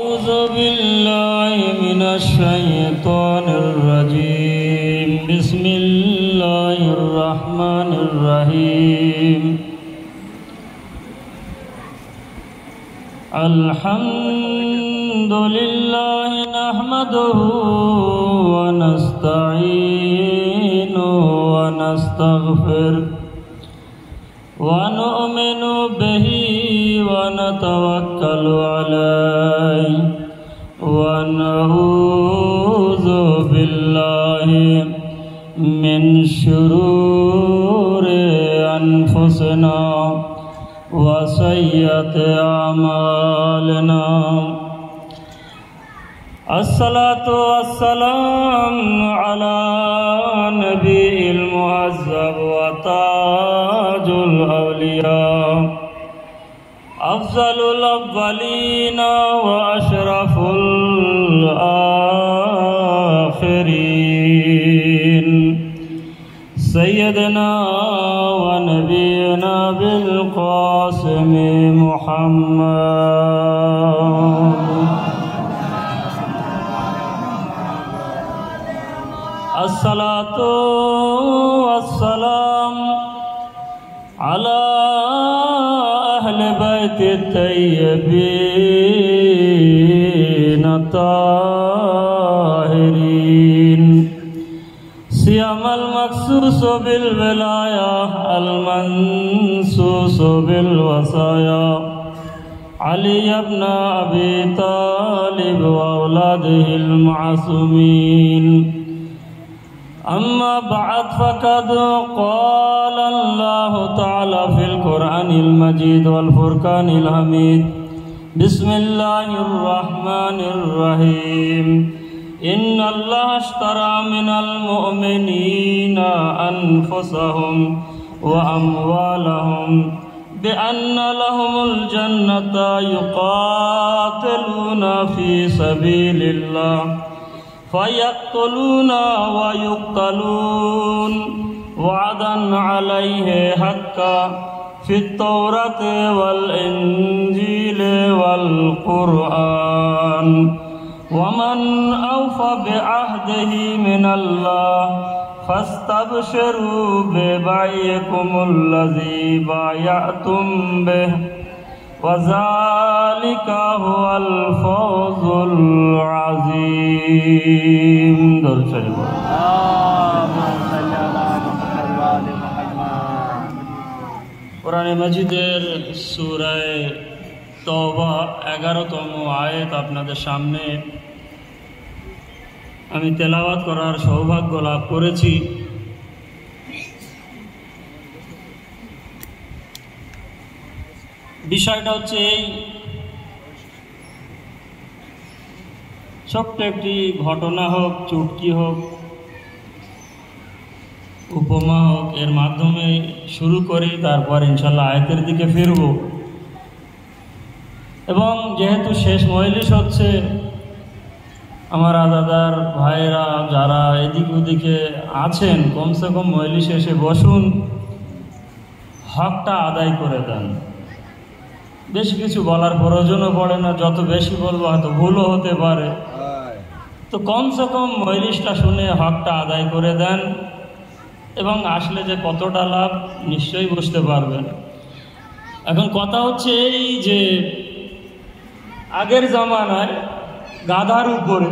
أعوذ بالله من الشيطان الرجيم. بسم الله الرحمن الرحيم. الحمد لله نحمده ونستعينه ونستغفره ونؤمن به ونتوكل عليه ونعوذ بالله من شرور أنفسنا وسيئات أعمالنا. الصلاة والسلام على نبي المعذب وتاج الأولياء أفضل الأولين وأشرف الآخرين سيدنا ونبينا بالقاسم محمد. الصلاة والسلام على أهل بيت الطيبين الطاهرين سيما المخصوص بالولاية المنصوص بالوصايا علي بن أبي طالب وأولاده المعصومين. أما بعد فقد قال الله تعالى في القرآن المجيد والفرقان الحميد. بسم الله الرحمن الرحيم. إن الله اشترى من المؤمنين أنفسهم وأموالهم بأن لهم الجنة يقاتلون في سبيل الله فيقتلون ويقتلون وعدا عليه حقا في التوراة والإنجيل والقرآن ومن أوفى بعهده من الله فاستبشروا ببيعكم الذي بايعتم به وذلك هو الفوز العظيم. কোরআনে মাজিদের সূরা তওবা 11তম আয়াত আপনাদের সামনে আমি তেলাওয়াত করার সৌভাগ্য লাভ করেছি। বিষয়টা হচ্ছে এই, ছোট্ট একটি ঘটনা হোক, চুটকি হোক, উপমা হোক, এর মাধ্যমে শুরু করি, তারপর ইনশাল্লাহ আয়াতের দিকে ফিরব। এবং যেহেতু শেষ মজলিস হচ্ছে, আমার আদাদার ভাইরা যারা এদিক ওদিকে আছেন কমসে কম মজলিসে এসে বসুন, হকটা আদায় করে দেন। বেশি কিছু বলার প্রয়োজনও পড়ে না, যত বেশি বলবো হয়তো ভুলও হতে পারে, তো কমসে কম মজলিসটা শুনে হকটা আদায় করে দেন এবং আসলে যে কতটা লাভ নিশ্চয়ই বুঝতে পারবেন। এখন কথা হচ্ছে এই যে আগের জামানায় গাধার উপরে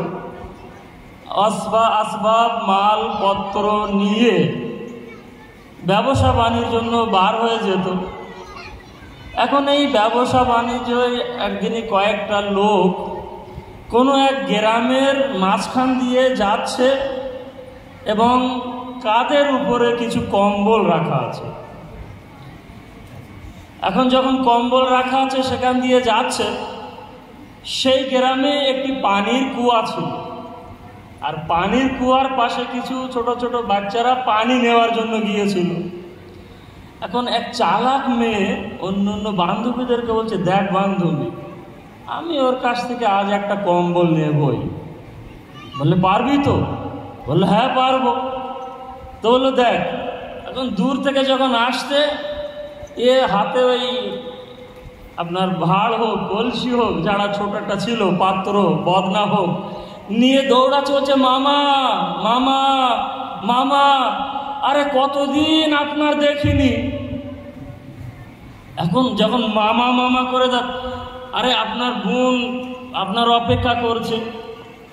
আসবাব মালপত্র নিয়ে ব্যবসা বাণিজ্যের জন্য বার হয়ে যেত। এখন এই ব্যবসা বাণিজ্য একদিনই কয়েকটা লোক কোনো এক গ্রামের মাঝখান দিয়ে যাচ্ছে এবং কাঁধের উপরে কিছু কম্বল রাখা আছে। এখন যখন কম্বল রাখা আছে সেখান দিয়ে যাচ্ছে, সেই গ্রামে একটি পানির কুয়া ছিল, আর পানির কুয়ার পাশে কিছু ছোট ছোট বাচ্চারা পানি নেওয়ার জন্য গিয়েছিল। এখন এক চালাক মেয়ে অন্য অন্য বান্ধবীদেরকে বলছে, দেখ বান্ধবী, আমি ওর কাছ থেকে আজ একটা কম্বল নেবই। বললে, পারবি তো? বললো, হ্যাঁ পারবো। তো বললো, দেখ। এখন দূর থেকে যখন আসতে এ হাতে ওই আপনার ভাড় হোক, কলসি হোক, যারা ছোটটা ছিল পাত্র বদনা হোক, নিয়ে দৌড়াচ্ছে, হচ্ছে মামা মামা মামা, আরে কতদিন আপনার দেখিনি। এখন যখন মামা মামা করে আরে আপনার বোন আপনার অপেক্ষা করছে।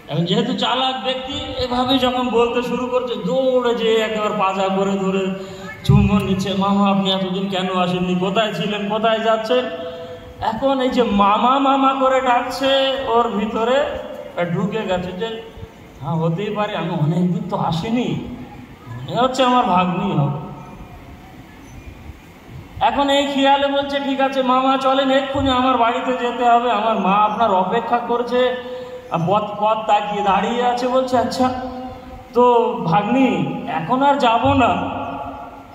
এখন যেহেতু চালাক ব্যক্তি, এভাবে যখন বলতে শুরু করছে, দৌড়ে যে একেবারে পাজা করে ধরে চুম্বন নিচ্ছে, মামা আপনি এতদিন কেন আসেননি, কোথায় ছিলেন, কোথায় যাচ্ছেন। এখন এই যে মামা মামা করে ডাকছে, ওর ভিতরে ঢুকে গেছে যে হ্যাঁ হতেই পারে, আমি অনেকদিন তো আসিনি, মনে হচ্ছে আমার ভাগ্নি হবে। এখন এই খেয়ালে বলছে ঠিক আছে মামা চলেন, এক্ষুনি আমার বাড়িতে যেতে হবে, আমার মা আপনার অপেক্ষা করছে, পথ তাকিয়ে দাঁড়িয়ে আছে। বলছে আচ্ছা তো ভাগ্নি এখন আর যাব না,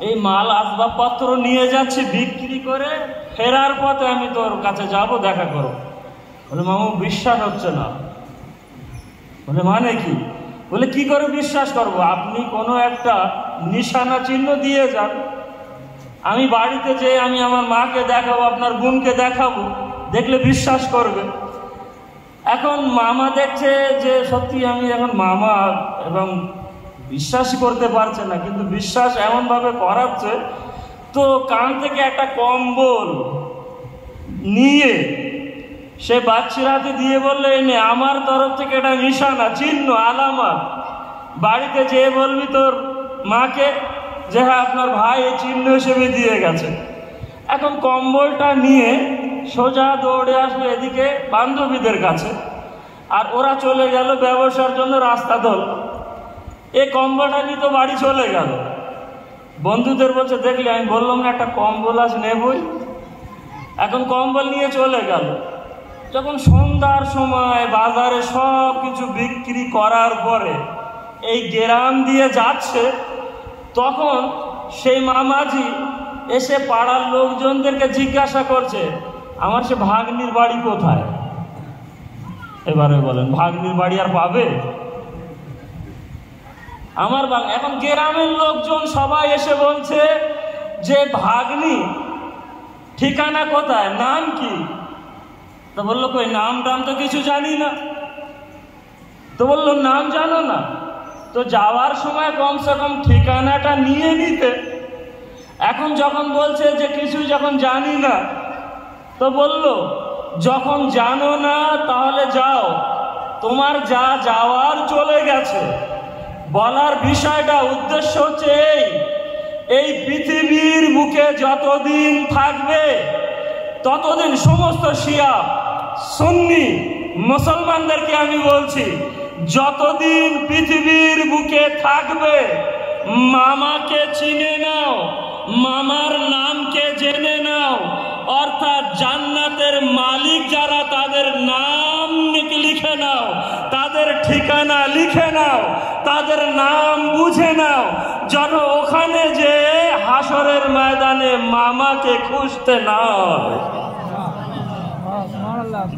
এই মাল আসবাবপত্র নিয়ে যাচ্ছি বিক্রি করে, ফেরার পথে আমি তোর কাছে যাব, দেখা করো। বলে মামু বিশ্বাস হচ্ছে না। বলে মানে কি? বলে কি করে বিশ্বাস করব, আপনি কোনো একটা নিশানা চিহ্ন দিয়ে যান, আমি বাড়িতে যেয়ে আমি আমার মাকে দেখাবো, আপনার বোনকে দেখাবো, দেখলে বিশ্বাস করবে। এখন মামা দেখছে যে সত্যি আমি এখন মামা, এবং বিশ্বাসই করতে পারছে না, কিন্তু বিশ্বাস এমনভাবে করাচ্ছে। তো কান থেকে একটা কম্বল নিয়ে সে বাচ্চার হাতে দিয়ে বললে এনে আমার তরফ থেকে এটা নিশানা চিহ্ন আলামত, বাড়িতে যেয়ে বলবি তোর মাকে যে হ্যাঁ আপনার ভাই এই চিহ্ন হিসেবে দিয়ে গেছে। এখন কম্বলটা নিয়ে সোজা দৌড়ে আসবে এদিকে বান্ধবীদের কাছে, আর ওরা চলে গেল ব্যবসার জন্য রাস্তা ধরল। এই কম্বলটা নিয়ে তো বাড়ি চলে গেল। বন্ধুদের বলছে দেখলি আমি বললাম না একটা কম্বল আজ নেবই। এখন কম্বল নিয়ে চলে গেল। যখন সন্ধ্যার সময় বাজারে সব কিছু বিক্রি করার পরে এই গ্রাম দিয়ে যাচ্ছে, তখন সেই মামাজি এসে পাড়ার লোকজনদেরকে জিজ্ঞাসা করছে আমার সে ভাগ্নির বাড়ি কোথায়। এবারে বলেন ভাগ্নির বাড়ি আর পাবে? আমার এখন গ্রামের লোকজন সবাই এসে বলছে যে ভাগ্নি ঠিকানা কোথায়, নাম কি? তো বললো কই নাম টাম তো কিছু জানি না। তো বললো নাম জানো না, তো যাওয়ার সময় কমসে কম ঠিকানাটা নিয়ে নিতে। এখন যখন বলছে যে কিছু যখন জানি না, তো বললো যখন জানো না তাহলে যাও, তোমার যা যাওয়ার চলে গেছে। বলার বিষয়টা উদ্দেশ্য হচ্ছে এই পৃথিবীর বুকে যতদিন থাকবে ততদিন সমস্ত শিয়া সুন্নি মুসলমানদেরকে আমি বলছি, যতদিন পৃথিবীর বুকে থাকবে মামাকে চিনে নাও, মামার নামকে জেনে নাও, অর্থাৎ জান্নাতের মালিক যারা তাদের নাম লিখে নাও, তাদের ঠিকানা লিখে নাও, তাদের নাম বুঝে নাও, যেন ওখানে যে হাসরের ময়দানে মামাকে খুঁজতে না হয়।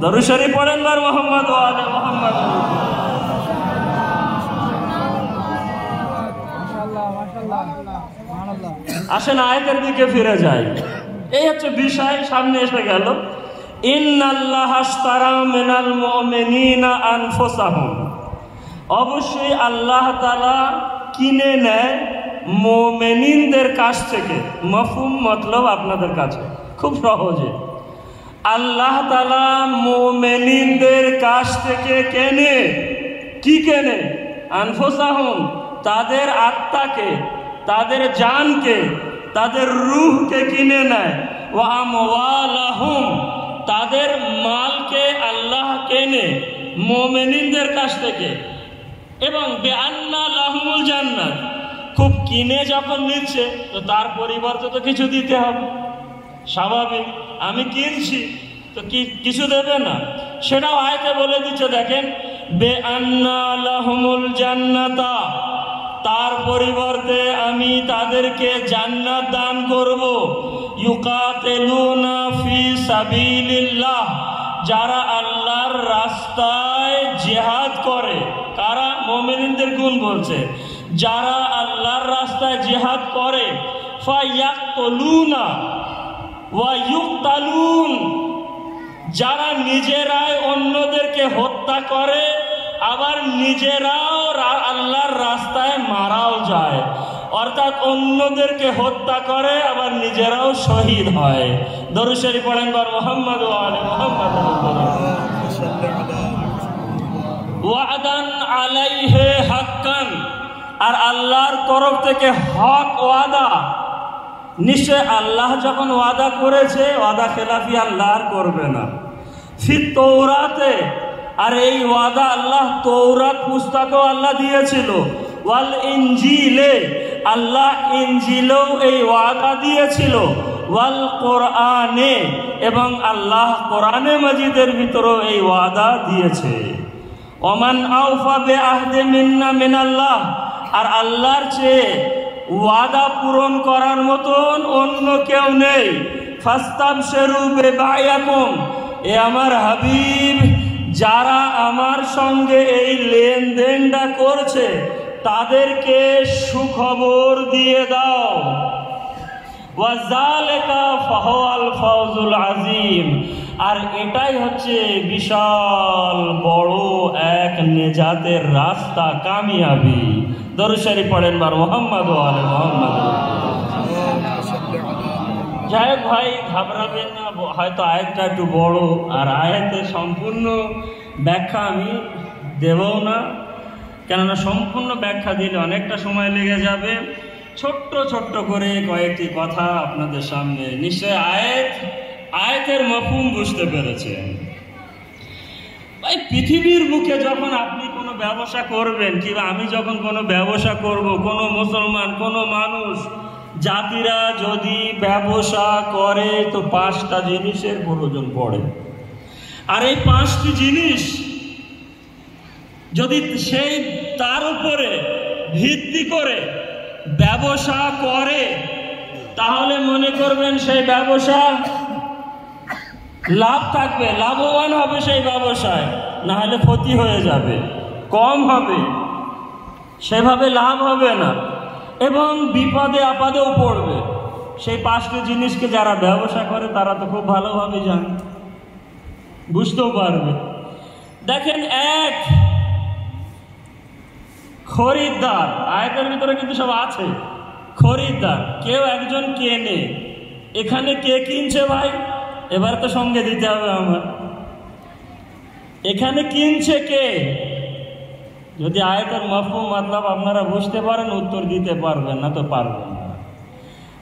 দরুদ শরীফ পড়েন না মুহাম্মদ ওয়া আলে মুহাম্মদ। আসেন আয়াতের দিকে ফিরে যায়। এই হচ্ছে বিষয়, সামনে এসে গেল ইন্নাল্লাহা আশতারা মিনাল মুমিনিনা আনফুসাহুম, অবশ্যই আল্লাহ তাআলা কিনে নেয় মুমিনদের কাছ থেকে। মাফহুম মতলব আপনাদের কাছে খুব সহজে, আল্লাহ তাআলা মুমিনদের কাছ থেকে কেনে। কি কেনে? আনফুসাহুম, তাদের আত্মাকে, তাদের জানকে, তাদের রূহকে কিনে নেয়। ওয়া আমওয়ালাহুম, তাদের মালকে আল্লাহ কেনে মুমিনদের কাছ থেকে। এবং বিআন্না লাহুমুল জান্নাত, খুব কিনে যখন নিচ্ছে তো তার পরিবর্তে তো কিছু দিতে হবে, স্বাভাবিক। আমি কিনছি তো কিছু দেবে না, সেটাও আয়াতে বলে দিচ্ছে। দেখেন বিআন্না লাহুমুল জান্নাতা, তার পরিবর্তে আমি তাদেরকে জান্নাত দান করব। ইউকাতিলুনা ফি সাবিলিল্লাহ, যারা আল্লাহর রাস্তায় জিহাদ করে। কারা? মুমিনদের গুণ বলছে, যারা আল্লাহর রাস্তায় জিহাদ করে। ফায়াকতুলুনা ওয়া ইউকতালুন, যারা নিজেরাই অন্যদেরকে হত্যা করে, আবার নিজেরাও আল্লাহর রাস্তায় মারাও যায়, অর্থাৎ অন্যদেরকে হত্যা করে আবার নিজেরাও শহীদ হয়। দরুদ শরীফ পড়েন বার মুহাম্মদ ওয়া আলি মুহাম্মদ। ওয়াদান আলাইহি হাক্কান, আর আল্লাহর তরফ থেকে হক ওয়াদা। নিশ্চয় আল্লাহ যখন ওয়াদা করেছে, ওয়াদা খেলাফি আল্লাহ আর করবে না। ফির তৌরাতে, আর এই ওয়াদা আল্লাহ তৌরাত পুস্তকও আল্লাহ দিয়েছিল। ওয়াল ইনজিলে, আল্লাহ ইনজিলেও এই ওয়াদা দিয়েছিল। ওয়াল কোরআনে, এবং আল্লাহ কোরআনে মাজিদের ভিতরেও এই ওয়াদা দিয়েছে। ওমান আওফা বিআহদি মিন্না মিনাল্লাহ, আর আল্লাহর চেয়ে ওয়াদা পূরণ করার মতন অন্য কেউ নেই। ফাস্তাবশিরু বিবাইয়াকুম, এ আমার হাবিব, যারা আমার সঙ্গে এই লেনদেনটা করছে তাদেরকে সুখবর দিয়ে দাও। ওয়াযালিকা ফাহুয়াল ফাওজুল আযীম, আর এটাই হচ্ছে বিশাল বড় এক নেজাতের রাস্তা, কামিয়াবি। দরুদ শরীফ পড়েন বার মুহাম্মদ ওয়া আলি মুহাম্মদ। যাই হোক ভাই, ঘাবড়াবেন না, হয়তো আয়াতটা একটু বড়, আর আয়াতের সম্পূর্ণ ব্যাখ্যা আমি দেবও না, কেননা সম্পূর্ণ ব্যাখ্যা দিলে অনেকটা সময় লেগে যাবে। ছোট্ট ছোট্ট করে কয়েকটি কথা আপনাদের সামনে। নিশ্চয় আয়াতের মফহুম বুঝতে পেরেছেন। ভাই, পৃথিবীর বুকে যখন আপনি কোনো ব্যবসা করবেন, কিংবা আমি যখন কোনো ব্যবসা করব, কোনো মুসলমান, কোনো মানুষ, জাতিরা যদি ব্যবসা করে তো 5টা জিনিসের প্রয়োজন পড়ে। আর এই 5টি জিনিস যদি সেই তার উপরে ভিত্তি করে ব্যবসা করে, তাহলে মনে করবেন সেই ব্যবসা লাভ থাকবে, লাভবান হবে সেই ব্যবসায়, না হলে ক্ষতি হয়ে যাবে, কম হবে, সেভাবে লাভ হবে না, এবং বিপদে আপদেও পড়বে। সেই 5টি জিনিসকে যারা ব্যবসা করে তারা তো খুব ভালোভাবে জানে, বুঝতেও পারবে। দেখেন, এক, খরিদ্দার। আয়াতের ভিতরে কিন্তু সব আছে। খরিদ্দার, কেউ একজন কেনে। এখানে কে কিনছে ভাই? এবার তো সঙ্গে দিতে হবে আমার। এখানে কিনছে কে? যদি আয়াতের মফহুম মতলব আপনারা বুঝতে পারেন, উত্তর দিতে পারবেন, না তো পারবেন না।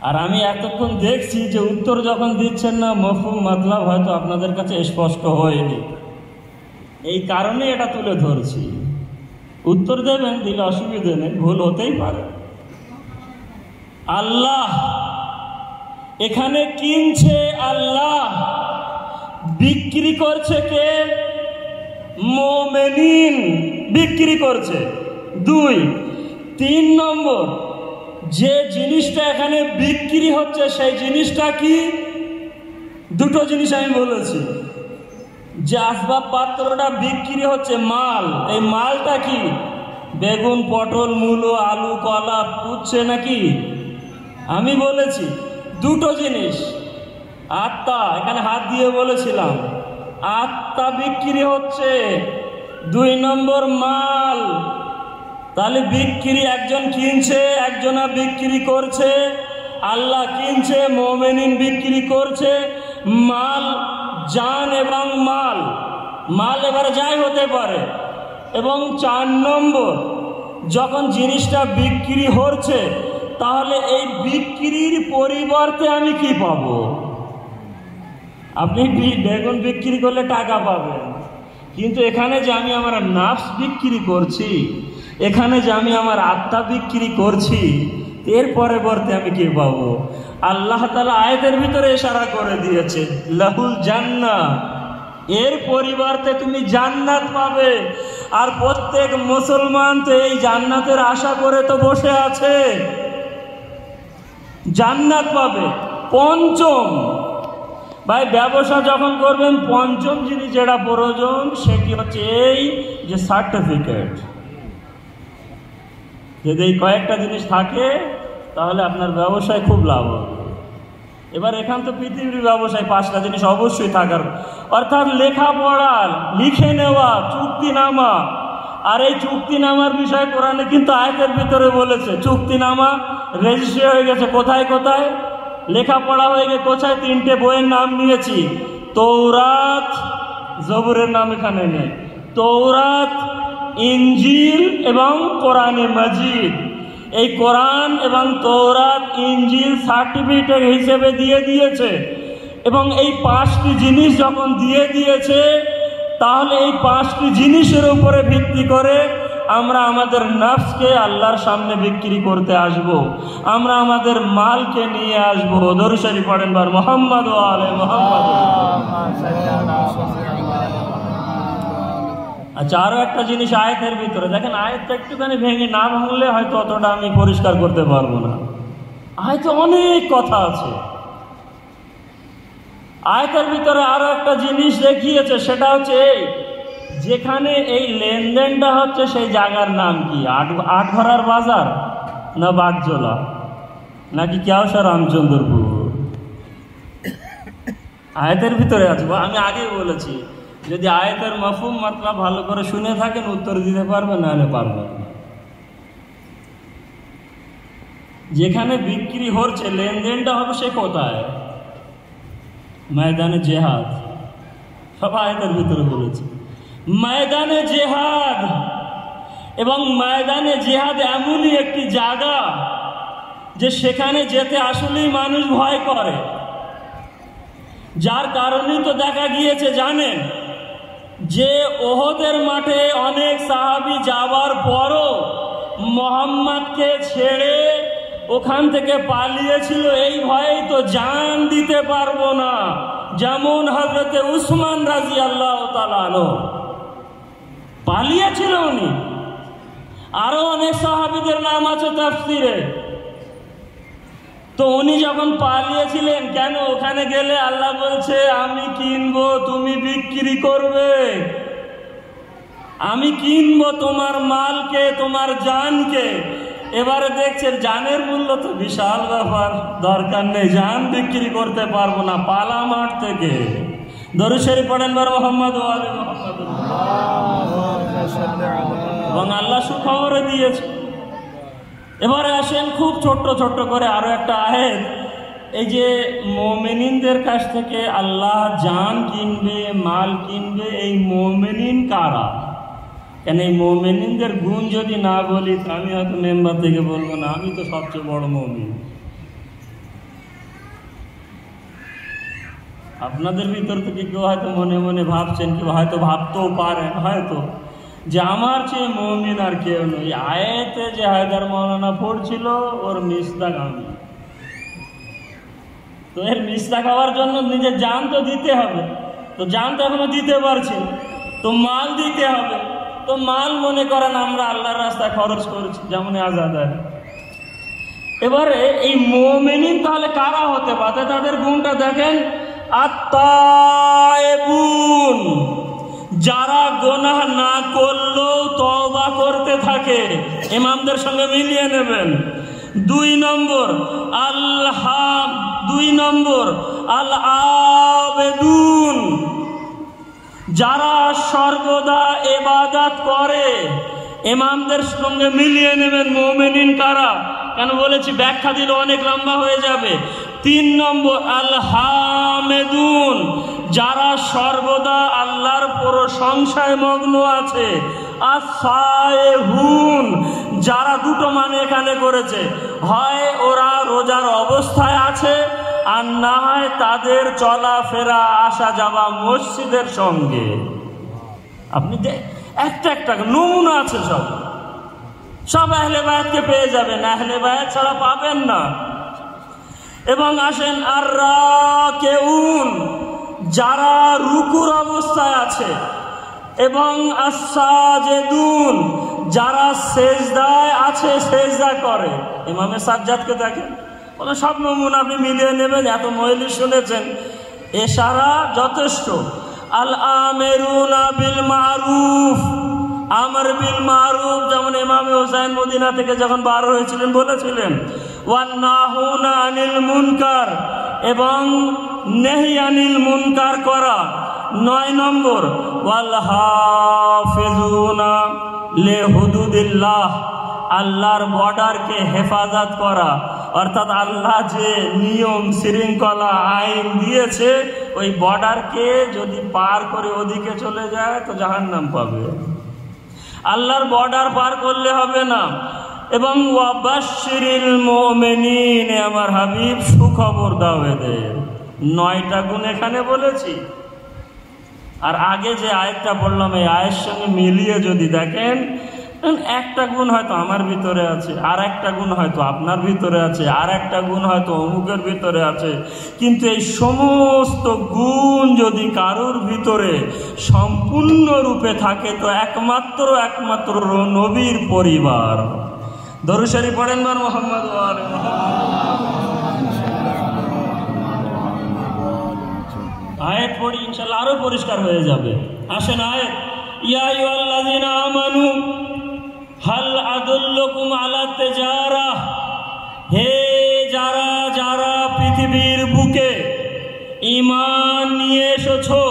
আর আমি এতক্ষণ দেখছি যে উত্তর যখন দিচ্ছেন না, মফহুম মতলব হয়তো আপনাদের কাছে স্পষ্ট হয়নি, এই কারণে এটা তুলে ধরছি। উত্তর দেবেন, দিলে অসুবিধে নেই, ভুল হতেই পারে। আল্লাহ এখানে কিনছে, আল্লাহ বিক্রি করছে কে? মুমিনিন বিক্রি করছে। 2, 3 নম্বর, যে জিনিসটা এখানে বিক্রি হচ্ছে সেই জিনিসটা কি? 2টো জিনিস আমি বলেছি। যে আসবাবপত্রটা বিক্রি হচ্ছে, মাল, এই মালটা কি? বেগুন, পটল, মূলো, আলু, কলা, পুচ্ছে নাকি? আমি বলেছি 2টো জিনিস। আত্মা, এখানে হাত দিয়ে বলেছিলাম, আত্মা বিক্রি হচ্ছে। 2 নম্বর মাল। তাহলে বিক্রি, একজন কিনছে, একজনা বিক্রি করছে। আল্লাহ কিনছে, মুমিনিন বিক্রি করছে। মাল, জান এবং মাল, মাল এবারে যাই হতে পারে। এবং 4 নম্বর, যখন জিনিসটা বিক্রি হচ্ছে, তাহলে এই বিক্রির পরিবর্তে আমি কি পাবো? আপনি বেগুন বিক্রি করলে টাকা পাবেন, কিন্তু এখানে যে আমি আমার নাফস বিক্রি করছি, এখানে যে আমি আমার আত্মা বিক্রি করছি, এর পরিবর্তে আমি কি পাবো? আল্লাহ তাআলা আয়াতের ভিতরে ইশারা করে দিয়েছে, লাহুল জান্নাহ, এর পরিবর্তে তুমি জান্নাত পাবে। আর প্রত্যেক মুসলমান তো এই জান্নাতের আশা করে তো বসে আছে, জান্নাত পাবে। 5ম, ভাই ব্যবসা যখন করবেন, 5ম জিনিস যেটা প্রয়োজন সেটি হচ্ছে এই যে সার্টিফিকেট। যদি এই কয়েকটা জিনিস থাকে তাহলে আপনার ব্যবসায় খুব লাভ হবে। এবার এখান তো পৃথিবীর ব্যবসায় 5টা জিনিস অবশ্যই থাকার, অর্থাৎ লেখাপড়া, লিখে নেওয়া, চুক্তিনামা। আর এই চুক্তিনামার বিষয়ে কোরআনে কিন্তু আয়াতের ভিতরে বলেছে চুক্তিনামা রেজিস্ট্রি হয়ে গেছে কোথায় কোথায়, লেখাপড়া হয়ে গেছে কোথায়। 3টে বইয়ের নাম নিয়েছি, তৌরাত, জবুরের নাম এখানে নেই, তৌরাত, ইনজিল এবং কোরআনে মাজিদ। এই কোরআন এবং তৌরাত, ইনজিল সার্টিফিকেট হিসেবে দিয়ে দিয়েছে। এবং এই 5টি জিনিস যখন দিয়ে দিয়েছে, তাহলে এই 5টি জিনিসের উপরে ভিত্তি করে আমরা আমাদের নফসকে আল্লাহর সামনে বিক্রি করতে আসব, আমরা আমাদের মালকে নিয়ে আসবো। দরুদ শরীফ পড়েন বার মুহাম্মদ ওয়া আলে মুহাম্মদ। আচ্ছা, আরো একটা জিনিস আয়াতের ভিতরে দেখেন, আয়াতটা একটুখানি ভেঙে না ভাঙলে হয়তো অতটা আমি পরিষ্কার করতে পারবো না। আয়াতে অনেক কথা আছে। আয়াতের ভিতরে আরো একটা জিনিস দেখিয়েছে, সেটা হচ্ছে এই, যেখানে এই লেনদেনটা হচ্ছে সেই জায়গার নাম কি? আটঘরার বাজার, না বাগজোলা, নাকি কেওসা রামচন্দ্রপুর? আয়াতের ভিতরে আছে। আমি আগেই বলেছি, যদি আয়াতের মাফহুম মাতলাব ভালো করে শুনে থাকেন উত্তর দিতে পারবেন, নাহলে পারবেন না। যেখানে বিক্রি হচ্ছে, লেনদেনটা হবে সে কোথায়? ময়দানে জেহাদ। সব আয়াতের ভিতরে বলেছে ময়দানে জেহাদ। এবং ময়দানে জেহাদ এমনই একটি জায়গা যে সেখানে যেতে আসলেই মানুষ ভয় করে। যার কারণেই তো দেখা গিয়েছে জানেন যে ওহদের মাঠে অনেক সাহাবী যাওয়ার পরও মুহাম্মদকে ছেড়ে ওখান থেকে পালিয়েছিল, এই ভয়েই তো জান দিতে পারবো না। যেমন হযরতে উসমান রাদিয়াল্লাহু তাআলা আনহু পালিয়েছিল উনি। আরো অনেক সাহাবীদের নাম আছে তাফসীরে। তো উনি যখন পালিয়েছিলেন, কেন ওখানে গেলে আল্লাহ বলছে আমি কিনবো, তুমি বিক্রি করবে। আমি কিনবো তোমার মালকে, তোমার জানকে। এবারে দেখছেন জানের মূল্য তো বিশাল ব্যাপার, দরকার নেই, জান বিক্রি করতে পারবো না, পালা মাঠ থেকে। দরুদ শরীফ পড়েন বার মুহাম্মদ ওয়া আলে মুহাম্মদ। এবং আল্লাহ সুখবরে দিয়েছে। এবারে আসেন খুব ছোট্ট ছোট্ট করে আরো একটা আয়াত। এই যে মুমিনদের কাছ থেকে আল্লাহ জান কিনবে, মাল কিনবে, এই মুমিন কারা? কেন এই মুমিনদের গুণ যদি না বলি, আমি হয়তো মেম্বার থেকে বলবো না আমি তো সবচেয়ে বড় মুমিন। আপনাদের ভিতর থেকে কেউ হয়তো মনে মনে ভাবছেন, কেউ হয়তো ভাবতেও পারেন হয়তো যে আমার চেয়ে মুমিন আর কেউ নই। আয়াতে যে হায়দার মাওলানা পড়ছিল ওর মিসদাক আমি। তো এর মিসদাক হওয়ার জন্য নিজের জান তো দিতে হবে। তো জান তো এখনো দিতে পারছি, তো মাল দিতে হবে। তো মাল মনে করেন আমরা আল্লাহর রাস্তায় খরচ করেছি, যেমন আজাদার। এবারে এই মুমিন তাহলে কারা হতে পারে? তাদের গুণটা দেখেন, আত-তায়েবুন, যারা গুনাহ না করলেও তওবা করতে থাকে। ইমামদের সঙ্গে মিলিয়ে নেবেন। 2 নম্বর আল-আবেদুন, যারা সর্বদা ইবাদত করে। ইমামদের সঙ্গে মিলিয়ে নেবেন মুমিন কারা। কেন বলেছি ব্যাখ্যা দিলে অনেক লম্বা হয়ে যাবে। 3 নম্বর আল-হামেদুন, যারা সর্বদা আল্লাহর প্রশংসায় মগ্ন আছে। আস-সায়েহুন, যারা দুটো মানে এখানে করেছে, হয় ওরা রোজার অবস্থায় আছে, আর না হয় তাদের চলাফেরা আসা যাওয়া মসজিদের সঙ্গে। আপনি একটা একটা নমুনা আছে, সব আহলে বায়াতকে পেয়ে যাবেন, আহলে বায়াত ছাড়া পাবেন না। এবং আসেন আর-রাকিউন, যারা রুকুর অবস্থায় আছে। এবং আস-সাজিদুন, যারা সেজদায় আছে, সেজদা করে। ইমামে সাজ্জাদকে দেখেন, ওরা সব নমুনা আপনি মিলিয়ে নেবেন। এত মজলিস শুনেছেন, এশারা যথেষ্ট। আল-আমিরুনা বিল মারুফ, আমর বিল মারুফ, যেমন ইমামে হুসাইন মদিনা থেকে যখন বার হয়েছিলেন বলেছিলেন, ওয়ান নাহুনা আনিল মুনকার, এবং নেহি আনিল মুনকার করা। 9 নম্বর ওয়াল হাফিজুনা লিহুদুদিল্লাহ, আল্লাহর বর্ডারকে হেফাজত করা, অর্থাৎ আল্লাহ যে নিয়ম শৃঙ্খলা আইন দিয়েছে ওই বর্ডারকে যদি পার করে ওদিকে চলে যায় তো জাহান্নাম পাবে। আল্লাহর বর্ডার পার করলে হবে না। এবং ওয়াবাশশিরিল মুমিনিন, আমার হাবিব সুখবর দাও এদের। 9টা গুণ এখানে বলেছি। আর আগে যে আয়াতটা বললাম এই আয়ের সঙ্গে মিলিয়ে যদি দেখেন, একটা গুণ হয়তো আমার ভিতরে আছে, আর একটা গুণ হয়তো আপনার ভিতরে আছে, আর একটা গুণ হয়তো অমুকের ভিতরে আছে, কিন্তু এই সমস্ত গুণ যদি কারোর ভিতরে সম্পূর্ণরূপে থাকে তো একমাত্র নবীর পরিবার। দরুদ শরীফ পড়েন বার মুহাম্মদ ওয়া আলি মুহাম্মদ। আয়াত পড়ি ইনশাআল্লাহ আরো পরিষ্কার হয়ে যাবে। আসেন আয়াত, ইয়া আইয়ুহাল্লাযীনা আমানু হাল আদুল্লুকুম আলা তিজারাহ, হে যারা যারা পৃথিবীর বুকে ঈমান নিয়ে এসেছো,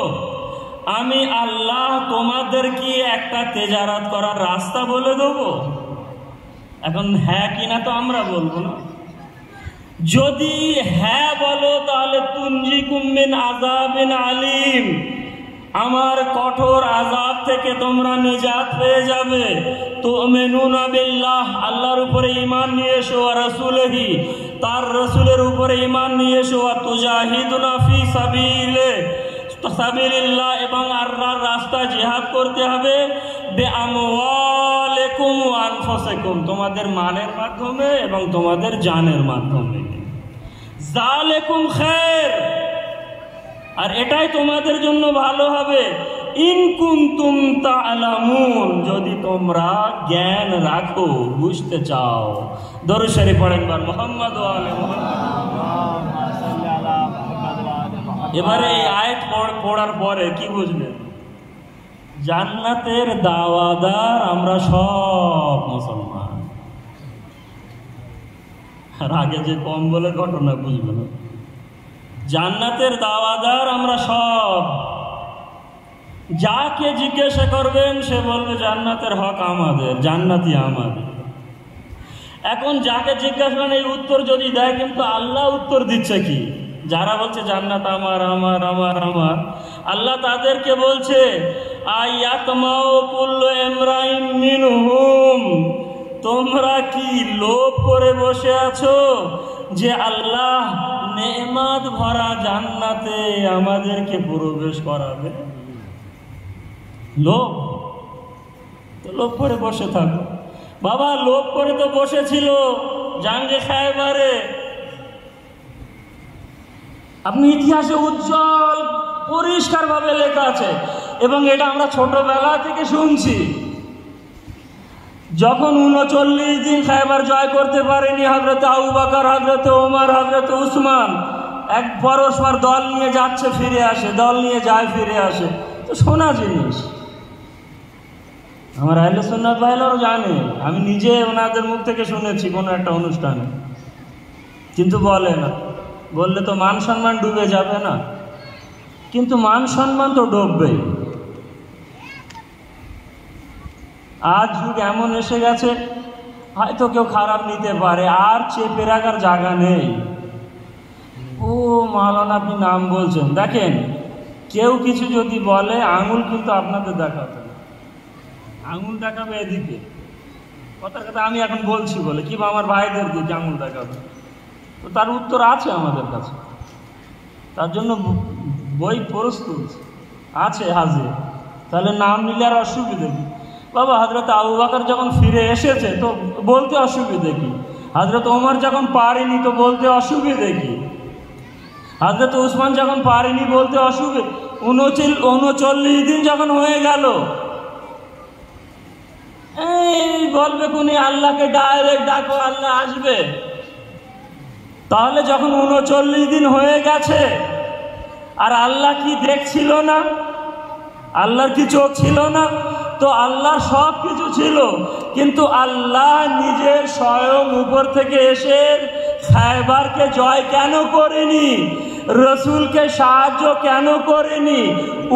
আমি আল্লাহ তোমাদের কি একটা তেজারাত করার রাস্তা বলে দেবো? এখন হ্যাঁ কিনা তো আমরা বলবো না। যদি হ্যাঁ বলো তাহলে তুনজিকুম মিন আযাবিন আলিম, আমার কঠোর আযাব থেকে তোমরা নিজাত পেয়ে যাবে। তুমিনুনা বিল্লাহ, আল্লাহর উপরে ঈমান নিয়ে এসো, ওয়া রাসূলিহি, তার রাসূলের উপরে ঈমান নিয়ে এসো, ওয়া তুজাহিদুনা ফি সাবিলিল্লাহ, এবং আল্লাহর রাস্তায় জিহাদ করতে হবে। বিআমওয়ালিকুম ওয়া আনফুসিকুম, তোমাদের মালের মাধ্যমে এবং তোমাদের জানের মাধ্যমে। যালিকুম খায়র, আর এটাই তোমাদের জন্য ভালো হবে। ইন কুনতুম তা'লামুন, যদি তোমরা জ্ঞান রাখো, বুঝতে চাও। দরুদ শরীফ পড়েন বার মুহাম্মদ ওয়া আলি মুহাম্মদ। এবারে এই আয়াত পড়ার পরে কি বুঝলেন? জান্নাতের দাওয়াদার আমরা সব মুসলমান। আর আগে যে কম বলে ঘটনা বুঝবে না। জান্নাতের দাওয়াদার আমরা সব। যাকে জিজ্ঞাসা করবেন সে বলবে জান্নাতের হক আমাদের, জান্নাতি আমাদের। এখন যাকে জিজ্ঞাসা করেন এই উত্তর যদি দেয়, কিন্তু আল্লাহ উত্তর দিচ্ছে কি? যারা বলছে জান্নাত আমার আমার আমার আমার, আল্লাহ তাদেরকে বলছে আয়াতমাউ কুল্লু ইমরাইন মিনহুম, তোমরা কি লোভ করে বসে আছো যে আল্লাহ নেয়ামত ভরা জান্নাতে আমাদেরকে প্রবেশ করাবে? লোভ তো লোভ করে বসে থাকো বাবা। লোভ করে তো বসেছিল জাঙ্গে খায়বারে। আপনি ইতিহাসে উজ্জ্বল পরিষ্কার ভাবে লেখা আছে, এবং এটা আমরা ছোটবেলা থেকে শুনছি। যখন 39 দিন খায়বার জয় করতে পারেনি হযরত আবু বকর, হযরত ওমর, হযরত উসমান, এক পরস্পর দল নিয়ে যাচ্ছে ফিরে আসে, দল নিয়ে যায় ফিরে আসে, তো শোনা জিনিস। আমার আহলে সুন্নাত ভাইরাও জানে, আমি নিজে ওনাদের মুখ থেকে শুনেছি কোনো একটা অনুষ্ঠানে। কিন্তু বলে না, বললে তো মান সম্মান ডুবে যাবে না? কিন্তু মান সম্মান তো ডুববেই। আজ যুগ এমন এসে গেছে, হয়তো কেউ খারাপ নিতে পারে, আর চেপে রাখার জায়গা নেই। ও মাওলানা আপনি নাম বলছেন, দেখেন কেউ কিছু যদি বলে আঙুল কিন্তু আপনাদের দেখাতে, আঙুল দেখাবে এদিকে। কথার কথা আমি এখন বলছি বলে কি আমার ভাইদের দিকে আঙুল দেখাবে, তো তার উত্তর আছে আমাদের কাছে। তার জন্য বই প্রস্তুত আছে হাজির। তাহলে নাম নিলে আর অসুবিধে কি বাবা? হযরত আবু বকর যখন ফিরে এসেছে তো বলতে অসুবিধে কি? হযরত ওমর যখন পারেনি তো বলতে অসুবিধে কি? হযরত উসমান যখন পারেনি বলতে অসুবিধে? 39 দিন যখন হয়ে গেল, এই বলবে কোনি আল্লাহকে ডাইরেক্ট ডাকো, আল্লাহ আসবে। তাহলে যখন 39 দিন হয়ে গেছে, আর আল্লাহ কি দেখছিল না? আল্লাহর কি চোখ ছিল না? তো আল্লাহর সব কিছু ছিল, কিন্তু আল্লাহ নিজে স্বয়ং উপর থেকে এসে খায়বারকে জয় কেন করেনি, রসুলকে সাহায্য কেন করেনি?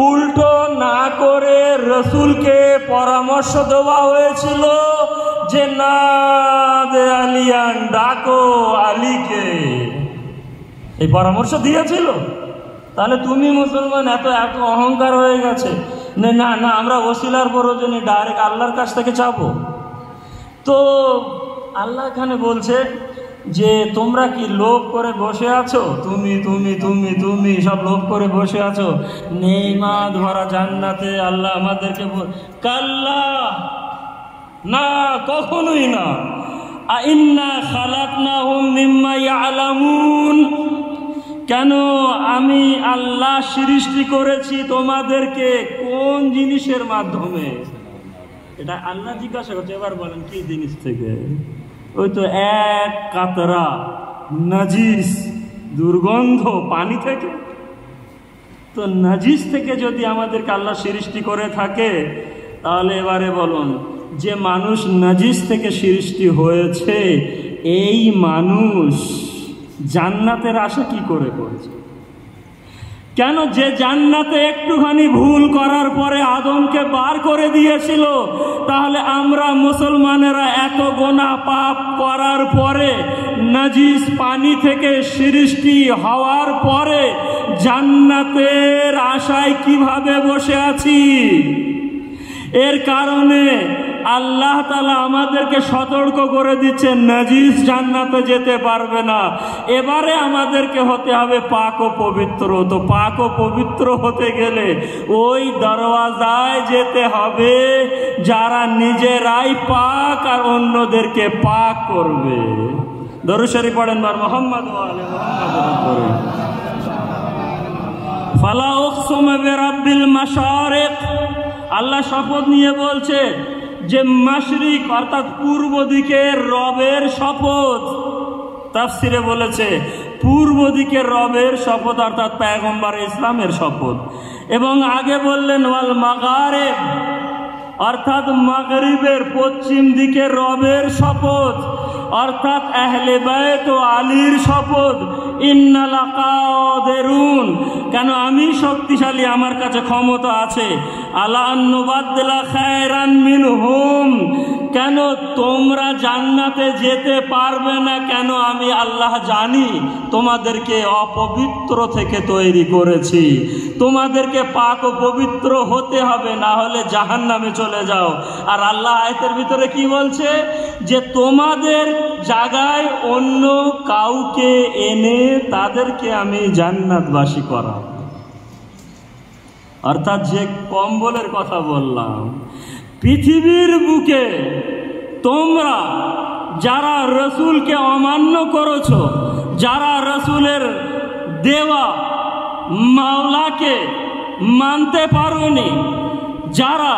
উল্টো না করে রসুলকে পরামর্শ দেওয়া হয়েছিল যে না দে আলিয়ান, ডাকো আলীকে। এই পরামর্শ দিয়েছিল। তাহলে তুমি মুসলমান এত এত অহংকার হয়ে গেছে, না না আমরা ওসিলার প্রয়োজনে ডাইরেক্ট আল্লাহর কাছ থেকে চাবো। তো আল্লাহ এখানে বলছে যে তোমরা কি লোভ করে বসে আছো, তুমি তুমি তুমি তুমি সব লোভ করে বসে আছো নেমাত ভরা জান্নাতে। আল্লাহ আমাদেরকে কাল্লা, না কখনোই না। আইন্না খালাকনাহুম মিম্মা ইয়ালামুন, কেন আমি আল্লাহ সৃষ্টি করেছি তোমাদেরকে কোন জিনিসের মাধ্যমে? এটা আল্লাহ জিজ্ঞাসা করছে। এবার বলেন কি জিনিস থেকে? ওই তো এক কাতরা নাজিস দুর্গন্ধ পানি থেকে। তো নাজিস থেকে যদি আমাদেরকে আল্লাহ সৃষ্টি করে থাকে, তাহলে এবারে বলুন যে মানুষ নাজিস থেকে সৃষ্টি হয়েছে, এই মানুষ জান্নাতের আশা কি করে করেছে? কেন যে জান্নাতে একটুখানি ভুল করার পরে আদমকে বার করে দিয়েছিল, তাহলে আমরা মুসলমানেরা এত গোনা পাপ করার পরে, নাজিস পানি থেকে সৃষ্টি হওয়ার পরে জান্নাতের আশায় কিভাবে বসে আছি? এর কারণে আল্লাহ তাআলা আমাদেরকে সতর্ক করে দিচ্ছেন নাজিস জান্নাতে যেতে পারবে না। এবারে আমাদেরকে হতে হবে পাক ও পবিত্র। তো পাক ও পবিত্র হতে গেলে ওই দরওয়াজায় যেতে হবে যারা নিজেরাই পাক আর অন্যদেরকে পাক করবে। দরুদ শরীফ পড়েন বার মুহাম্মদ ওয়া আলি মুহাম্মদ। ফালা উকসিমু বিরাব্বিল মাশারিক, আল্লাহ শপথ নিয়ে বলছে যে মাশরিক অর্থাৎ পূর্ব দিকের রবের শপথ। তাফসিরে বলেছে পূর্ব দিকের রবের শপথ অর্থাৎ পয়গম্বর ইসলামের শপথ। এবং আগে বললেন ওয়াল মাগারিব অর্থাৎ মাগরিবের পশ্চিম দিকের রবের শপথ অর্থাৎ আহলে বাইত ও আলীর শপথ। ইন্না লাকাদিরুন, কেন আমি শক্তিশালী, আমার কাছে ক্ষমতা আছে। আলা আন নুবাদদিলা খায়রান মিনহুম, কেন তোমরা জান্নাতে যেতে পারবে না? কেন আমি আল্লাহ জানি তোমাদেরকে অপবিত্র থেকে তৈরি করেছি, তোমাদেরকে পাক ও পবিত্র হতে হবে, না হলে জাহান্নামে চলে যাও। আর আল্লাহ আয়াতের ভিতরে কি বলছে? যে তোমাদের জায়গায় অন্য কাউকে এনে তাদেরকে আমি জান্নাতবাসী করাবো। অর্থাৎ যে কম্বলের কথা বললাম, পৃথিবীর বুকে তোমরা যারা রসুলকে অমান্য করেছো, যারা রসুলের দেওয়া মাওলাকে মানতে পারোনি, যারা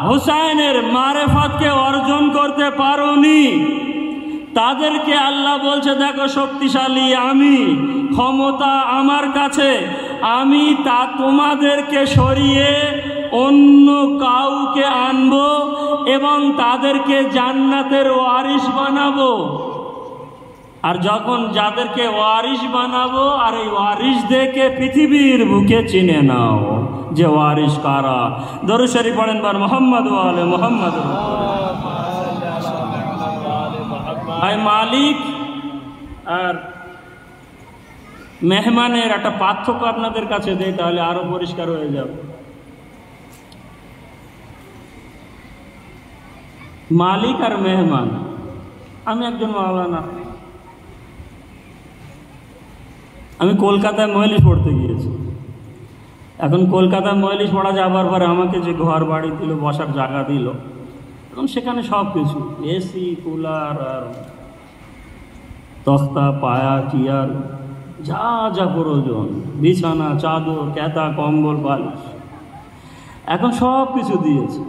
হুসাইনের মারেফাতকে অর্জন করতে পারোনি, তাদেরকে আল্লাহ বলছে দেখো শক্তিশালী আমি, ক্ষমতা আমার কাছে, আমি তা তোমাদেরকে সরিয়ে অন্য কাউকে আনবো এবং তাদেরকে জান্নাতের ওয়ারিশ বানাবো। আর যখন যাদেরকে ওয়ারিশ বানাবো, আর এই ওয়ারিশ দেখে পৃথিবীর বুকে চিনে নাও যে ওয়ারিশ কারা। দরুদ শরীফ পড়েন বার মুহাম্মদ ওয়া আলি মুহাম্মদ। ভাই মালিক আর মেহমানের একটা পার্থক্য আপনাদের কাছে দেয়, তাহলে আরো পরিষ্কার হয়ে যাবে। মালিক আর মেহমান, আমি একজন মাওলানা, আমি কলকাতায় মজলিস পড়তে গিয়েছি। এখন কলকাতায় মজলিস পড়া যাবার পরে আমাকে যে ঘর বাড়ি দিল, বসার জায়গা দিল, এখন সেখানে সব কিছু এসি, কুলার আর তক্তা, পায়া, চেয়ার, যা যা প্রয়োজন, বিছানা, চাদর, কেতা, কম্বল, বালিশ, এখন সব কিছু দিয়েছে।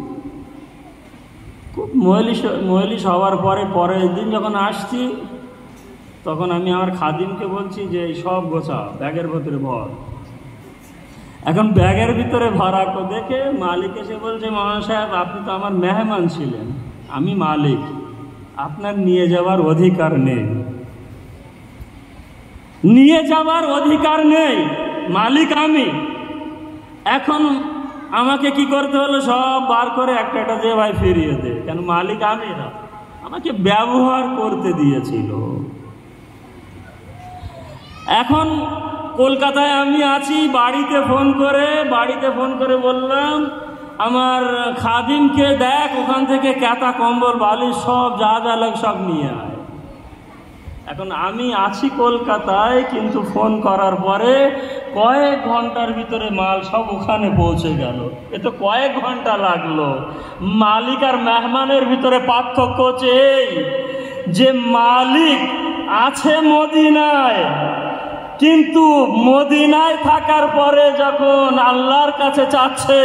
মজলিস হওয়ার পরে পরের দিন যখন আসছি, তখন আমি আমার খাদিমকে বলছি যে এই সব গোছা ব্যাগের ভেতরে ভর। এখন ব্যাগের ভিতরে ভরা দেখে মালিক এসে বলছে মাওলানা সাহেব আপনি তো আমার মেহমান ছিলেন, আমি মালিক, আপনার নিয়ে যাওয়ার অধিকার নেই। নিয়ে যাবার অধিকার নেই, মালিক আমি। এখন আমাকে কি করতে হলো, সব বার করে একটা একটা যে ভাই ফিরিয়ে দে, কেন মালিক আমি না, আমাকে ব্যবহার করতে দিয়েছিল। এখন কলকাতায় আমি আছি, বাড়িতে ফোন করে বললাম আমার খাদিমকে, দেখ ওখান থেকে কাঁথা কম্বল বালিশ সব যা যা লাগে সব নিয়ে আয়। এখন আমি আছি কলকাতায়, কিন্তু ফোন করার পরে কয়েক ঘন্টার ভিতরে মাল সব ওখানে পৌঁছে গেল। এ তো কয়েক ঘন্টা লাগলো। মালিক আর মেহমানের ভিতরে পার্থক্য হচ্ছে এই যে মালিক আছে মদিনায়, কিন্তু মদিনায় থাকার পরে যখন আল্লাহর কাছে চাচ্ছে,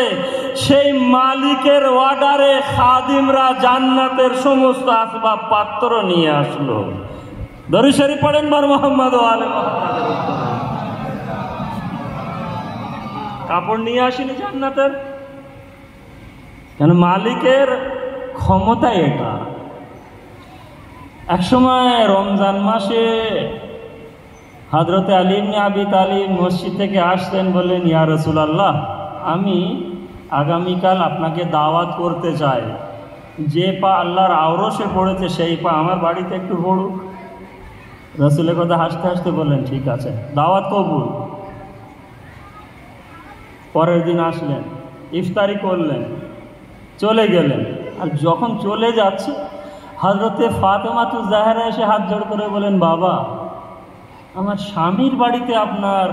সেই মালিকের অর্ডারে খাদিমরা জান্নাতের সমস্ত আসবাব পাত্র নিয়ে আসলো। দরুদ শরীফ পড়েন বার মুহাম্মদ ওয়া আলে মুহাম্মদ। কাপড় নিয়ে আসেনি জান্নাতের, কেন মালিকের ক্ষমতা এটা। একসময় রমজান মাসে হযরতে আলী ইবনে আবি তালিব মসজিদ থেকে আসলেন, বললেন ইয়া রাসূলুল্লাহ, আমি আগামীকাল আপনাকে দাওয়াত করতে চাই। যে পা আল্লাহর আওরসে পড়েছে সেই পা আমার বাড়িতে একটু পড়ুক। রাসূলের কথা হাসতে হাসতে বললেন ঠিক আছে, দাওয়াত কবুল। পরের দিন আসলেন, ইফতারি করলেন, চলে গেলেন। আর যখন চলে যাচ্ছে, হযরতে ফাতেমাতুজ জাহরা এসে হাত জোড় করে বলেন, বাবা আমার স্বামীর বাড়িতে আপনার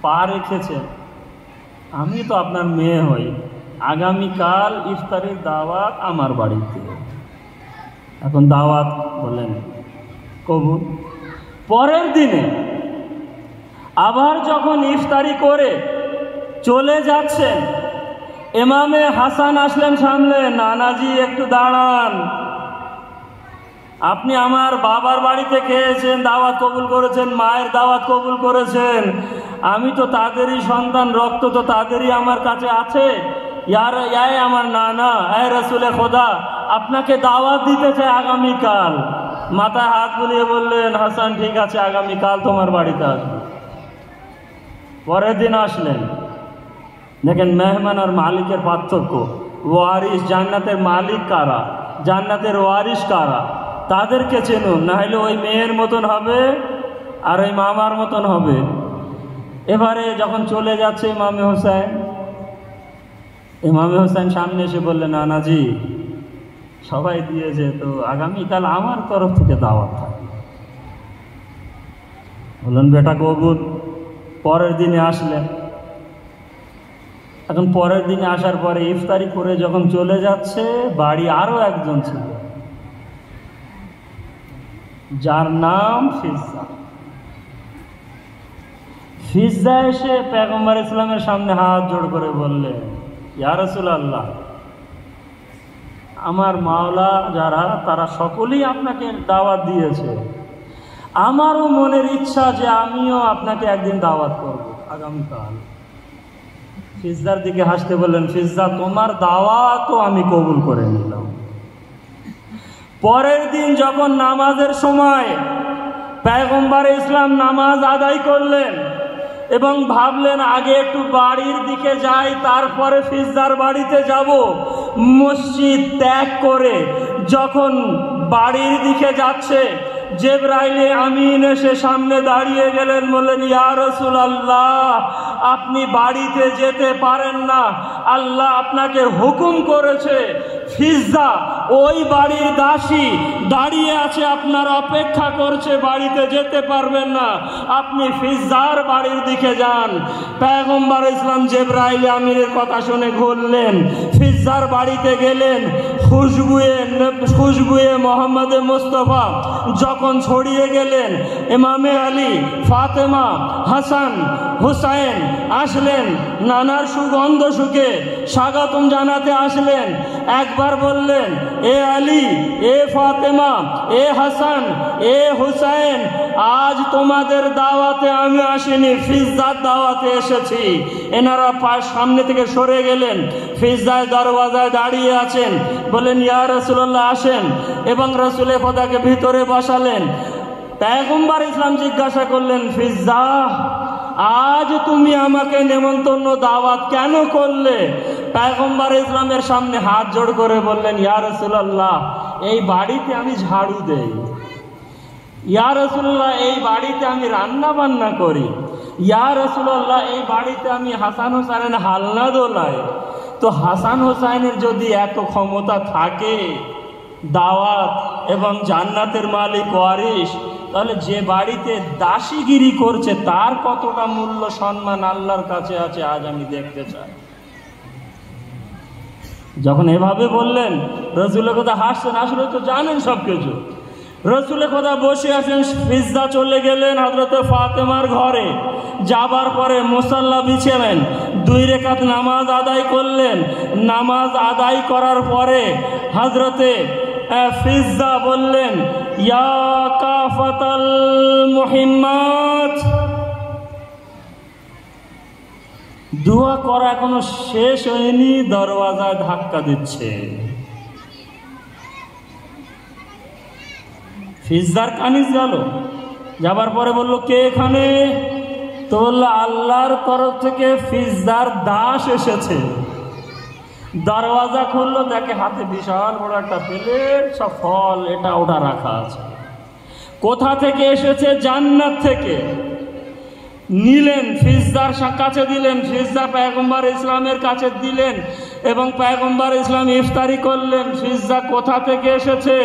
পা রেখেছেন, আমি তো আপনার মেয়ে হই, আগামীকাল ইফতারির দাওয়াত আমার বাড়িতে। এখন দাওয়াত বলেন কবুল। পরের দিনে আবার যখন ইফতারি করে চলে যাচ্ছেন, ইমামে হাসান আসলেন সামনে, নানাজি একটু দাঁড়ান, আপনি আমার বাবার বাড়িতে খেয়েছেন, দাওয়াত কবুল করেছেন, মায়ের দাওয়াত কবুল করেছেন, আমি তো তাদেরই সন্তান, রক্ত তো তাদেরই আমার কাছে আছে। ইয়ার আমার নানা, এ রাসূলে খোদা, আপনাকে দাওয়াত দিতে চাই আগামীকাল। মাথায় হাত বুলিয়ে বললেন, হাসান ঠিক আছে, আগামীকাল তোমার বাড়িতে আসবে। পরের দিন আসলেন, দেখেন মেহমান আর মালিকের পার্থক্য। ওয়ারিস, জান্নাতের মালিক কারা, জান্নাতের ওয়ারিস কারা, তাদেরকে চেনুন, না হলে ওই মেয়ের মতন হবে আর ওই মামার মতন হবে। এবারে যখন চলে যাচ্ছে ইমামে হোসেন সামনে এসে বললেন, নানাজি সবাই দিয়েছে, তো আগামীকাল আমার তরফ থেকে দাওয়াত থাকে। বললেন বেটা কবুল। পরের দিনে আসলেন। এখন পরের দিনে আসার পরে ইফতারি করে যখন চলে যাচ্ছে, বাড়ি আরো একজন ছিল যার নাম ফিজ্জা এসে পয়গম্বর ইসলামের সামনে হাত জোড় করে বললেন, ইয়া রাসূলুল্লাহ, আমার মাওলা যারা তারা সকলেই আপনাকে দাওয়াত দিয়েছে, আমারও মনের ইচ্ছা যে আমিও আপনাকে একদিন দাওয়াত করব আগামীকাল। ফিজ্জার দিকে হাসতে বললেন, ফিজ্জা তোমার দাওয়াতও আমি কবুল করে নিলাম। পরের দিন যখন নামাজের সময় পয়গম্বর ইসলাম নামাজ আদায় করলেন এবং ভাবলেন আগে একটু বাড়ির দিকে যাই, তারপরে ফিজ্জার বাড়িতে যাব, মসজিদ ত্যাগ করে যখন বাড়ির দিকে যাচ্ছে, জিবরাইল আমিন এসে সামনে দাঁড়িয়ে গেলেন, বললেন ইয়া রাসূলুল্লাহ, আপনি বাড়িতে যেতে পারেন না, আল্লাহ আপনাকে হুকুম করেছে। ফিজ্জা ওই বাড়ির দাসী দাঁড়িয়ে আছে, আপনার অপেক্ষা করছে, বাড়িতে যেতে পারবেন না, আপনি ফিজ্জার বাড়ির দিকে যান। পয়গম্বর ইসলাম জিবরাইল আমিনের কথা শুনে ঘুরলেন, ফিজ্জার বাড়িতে গেলেন। খুশবুয়ে মোহাম্মদ মুস্তাফা যখন ছড়িয়ে গেলেন, ইমামে আলী, ফাতেমা, হাসান, হুসাইন আসলেন, নানার সুগন্ধ সুখে স্বাগতম জানাতে আসলেন। একবার বললেন, এ আলী, এ ফাতেমা, এ হাসান, এ হুসাইন, আজ তোমাদের দাওয়াতে আমি আসিনি, ফিজ্জার দাওয়াতে এসেছি। এনারা সামনে থেকে সরে গেলেন, ফিজ্জার দরওয়াজায় দাঁড়িয়ে আছেন। বলেন ইয়া রাসূলুল্লাহ আসেন, এবং রাসূলে খোদাকে ভিতরে বসালেন। পয়গম্বর ইসলাম জিজ্ঞাসা করলেন, ফিজ্জা, আজ তুমি আমাকে নেমন্তন্ন দাওয়াত কেন করলে? পয়গম্বর ইসলামের সামনে হাত জোড় করে বললেন, ইয়া রাসূলুল্লাহ, এই বাড়িতে আমি ঝাড়ু দেই, ইয়া রাসূলুল্লাহ, এই বাড়িতে আমি রান্না বান্না করি, ইয়া রাসূলুল্লাহ, এই বাড়িতে আমি হাসান হোসেনের হালনা দোলাই। তো হাসান হোসেনের যদি এত ক্ষমতা থাকে, দাওয়াত এবং জান্নাতের মালিক ওয়ারিস, তাহলে যে বাড়িতে দাসীগিরি করছে তার কতটা মূল্য সম্মান আল্লাহর কাছে আছে আজ আমি দেখতে চাই। যখন এভাবে বললেন, রাসূলের কথা হাসছেন, আসলে তো জানেন সবকিছু। রাসূলের কথা বসে আছেন, ফিজ্জা চলে গেলেন হযরতে ফাতেমার ঘরে। যাবার পরে মুসাল্লা বিছালেন, 2 রাকাত নামাজ আদায় করলেন। নামাজ আদায় করার পরে হযরতে ফিজ্জা বললেন, ইয়া কাফাতাল মুহিম্মাত। দোয়া করা এখনো শেষ হয়নি, দরওয়াজায় ধাক্কা দিচ্ছে। ফিজ্জার কানিজ গেল। যাবার পরে বলল, কে এখানে? তো বলল, আল্লাহর তরফ থেকে ফিজ্জার দাস এসেছে। দরওয়াজা খুললো, দেখে হাতে বিশাল বড় একটা প্লেট, সব ফল এটা ওটা রাখা আছে। কোথা থেকে এসেছে? জান্নাত থেকে। নিলেন, ফিজ্জার কাছে দিলেন, ফিজ্জা পয়গম্বর ইসলামের কাছে দিলেন এবং পয়গম্বর ইসলাম ইফতারি করলেন। ফিজ্জা কোথা থেকে এসেছে?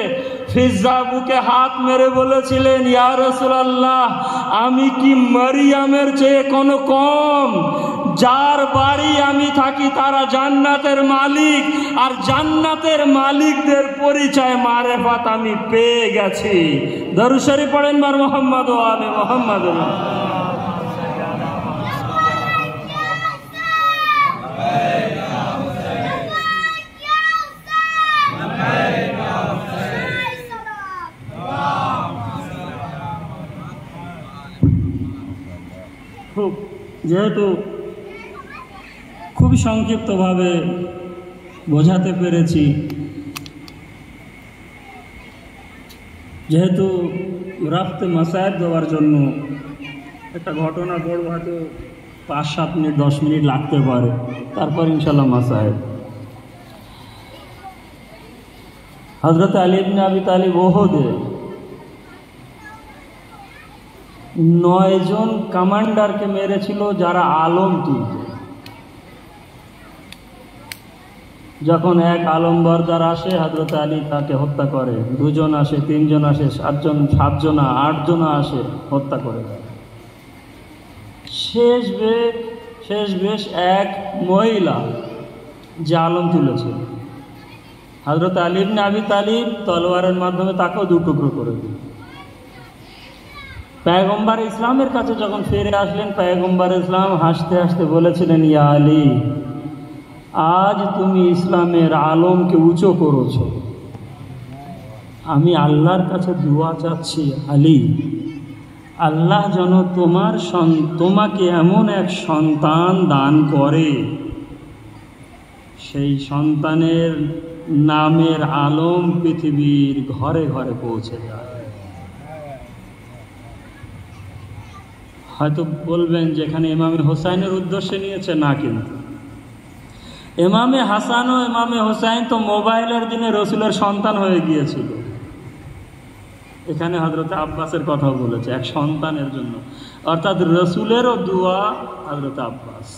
ফিজ্জা বুকে হাত মেরে বলেছিলেন, ইয়া রাসূলুল্লাহ, আমি কি মারিয়ামের চেয়ে কোনো কম? যার বাড়ি আমি থাকি তারা জান্নাতের মালিক, আর জান্নাতের মালিকদের পরিচয় মারেফাত আমি পেয়ে গেছি। দরুদ শরীফ পড়েন বার মুহাম্মদ ওয়া আলে মুহাম্মদ। যেহেতু খুবই সংক্ষিপ্তভাবে বোঝাতে পেরেছি, যেহেতু রাফতে মাসায়েব দেওয়ার জন্য একটা ঘটনা বড় হয়তো 5-7 মিনিট 10 মিনিট লাগতে পারে, তারপর ইনশাল্লাহ মাসায়েব। হযরত আলী ইবনে আবি তালিব ওহুদে 9 জন কমান্ডারকে মেরেছিল যারা আলম তুলত। যখন এক আলমবরদার আসে, হযরত আলী তাকে হত্যা করে। 2 জন আসে, 3 জন আসে, 7 জন, 8 জন আসে, হত্যা করে দেয়। শেষ বেশ এক মহিলা যে আলম তুলেছে, হযরত আলী ইবনে আবি তালিব তলোয়ারের মাধ্যমে তাকেও 2 টুকরো করে দিল। পয়গম্বর ইসলামের কাছে যখন ফিরে আসলেন, পয়গম্বর ইসলাম হাসতে হাসতে বলেছিলেন, ইয়া আলী, আজ তুমি ইসলামের আলমকে উঁচু করেছ। আমি আল্লাহর কাছে দোয়া চাচ্ছি, আলী, আল্লাহ যেন তোমাকে এমন এক সন্তান দান করে, সেই সন্তানের নামের আলম পৃথিবীর ঘরে ঘরে পৌঁছে যায়। হয়তো বলবেন যেখানে ইমামে হোসাইনের উদ্দেশ্যে নিয়েছে, না, কিন্তু ইমামে হাসান ও ইমামে হোসাইন তো মোবাইলের দিনে রসুলের সন্তান হয়ে গিয়েছিল। এখানে হযরত আব্বাসের কথা বলেছে এক সন্তানের জন্য, অর্থাৎ রসুলেরও দোয়া হযরত আব্বাস।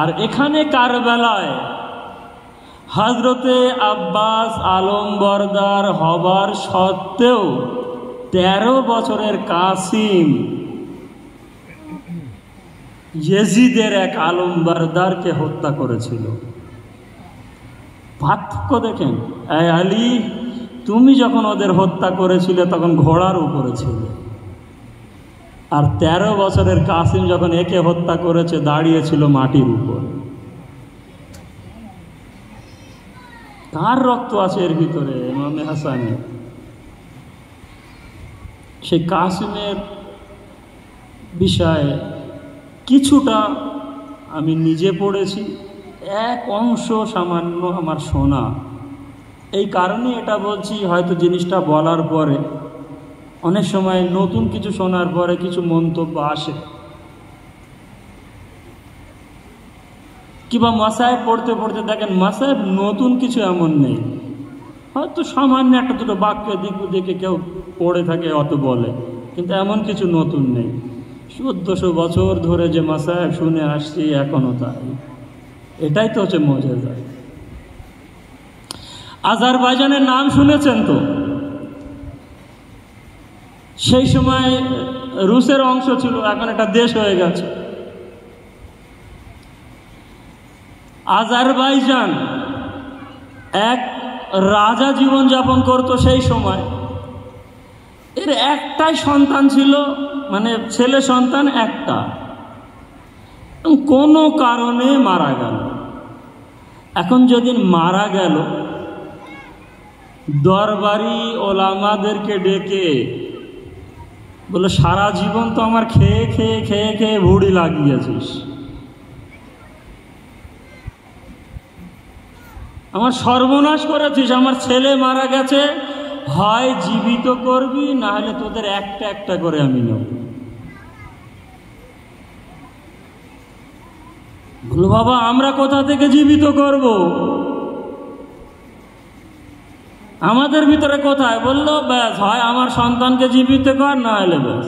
আর এখানে কারবালায় হযরতে আব্বাস আলমবরদার হবার সত্ত্বেও 13 বছরের কাসিম ইয়েজিদের এক আলমবরদারকে হত্যা করেছিল। পার্থক্য দেখেন, এই আলী, তুমি যখন ওদের হত্যা করেছিলে তখন ঘোড়ার উপরে ছিলে, আর 13 বছরের কাসিম যখন একে হত্যা করেছে দাঁড়িয়েছিল মাটির উপর। কার রক্ত আছে এর ভিতরে? ইমামে হাসানের। সেই কাসিমের বিষয়ে কিছুটা আমি নিজে পড়েছি, এক অংশ সামান্য আমার শোনা, এই কারণে এটা বলছি, হয়তো জিনিসটা বলার পরে অনেক সময় নতুন কিছু শোনার পরে কিছু মন্তব্য আসে, কিংবা মাসায়েব পড়তে পড়তে দেখেন মাসায়েব নতুন কিছু এমন নেই, হয়তো সামান্য একটা দুটো বাক্য দিক দেখে কেউ পড়ে থাকে অত বলে, কিন্তু এমন কিছু নতুন নেই। 1400 বছর ধরে যে মাসায়েব শুনে আসছি এখনো তাই। এটাই তো হচ্ছে মুজিজা। আজারবাইজানের নাম শুনেছেন তো? সেই সময় রুশের অংশ ছিল, এখন একটা দেশ হয়ে গেছে। আজারবাইজান এক রাজা জীবন যাপন করত সেই সময়। এর একটাই সন্তান ছিল, মানে ছেলে সন্তান একটা, কোনো কারণে মারা গেল। এখন যেদিন মারা গেল, দরবারি ওলামাদেরকে ডেকে বলে, সারা জীবন তো আমার খেয়ে খেয়ে খেয়ে খেয়ে ভুঁড়ি লাগিয়েছিস, আমার সর্বনাশ করেছিস, আমার ছেলে মারা গেছে, হয় জীবিত করবি, না হলে তোদের একটা একটা করে আমি নেব। বলো, বাবা আমরা কোথা থেকে জীবিত করব, আমাদের ভিতরে কোথায়? বললো, ব্যাস হয় আমার সন্তানকে জীবিত কর, না হলে ব্যাস।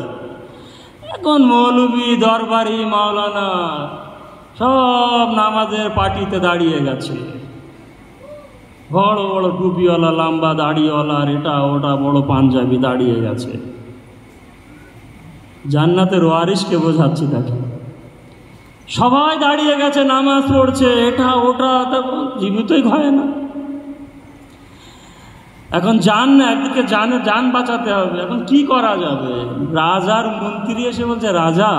এখন মৌলবি দরবারি মাওলানা সব নামাজের পার্টিতে দাঁড়িয়ে গেছে, বড় বড় টুপিওয়ালা লম্বা দাড়িওয়ালা, এটা ওটা বড় পাঞ্জাবি দাঁড়িয়ে গেছে। জান্নাতের ওয়ারিসকে বোঝাচ্ছি, দেখেন সবাই দাঁড়িয়ে গেছে, নামাজ পড়ছে, এটা ওটা, জীবিতই হয় না। এখন যান না, একদিকে যান বাঁচাতে হবে, এখন কি করা যাবে? রাজার মন্ত্রী এসে বলছে, রাজা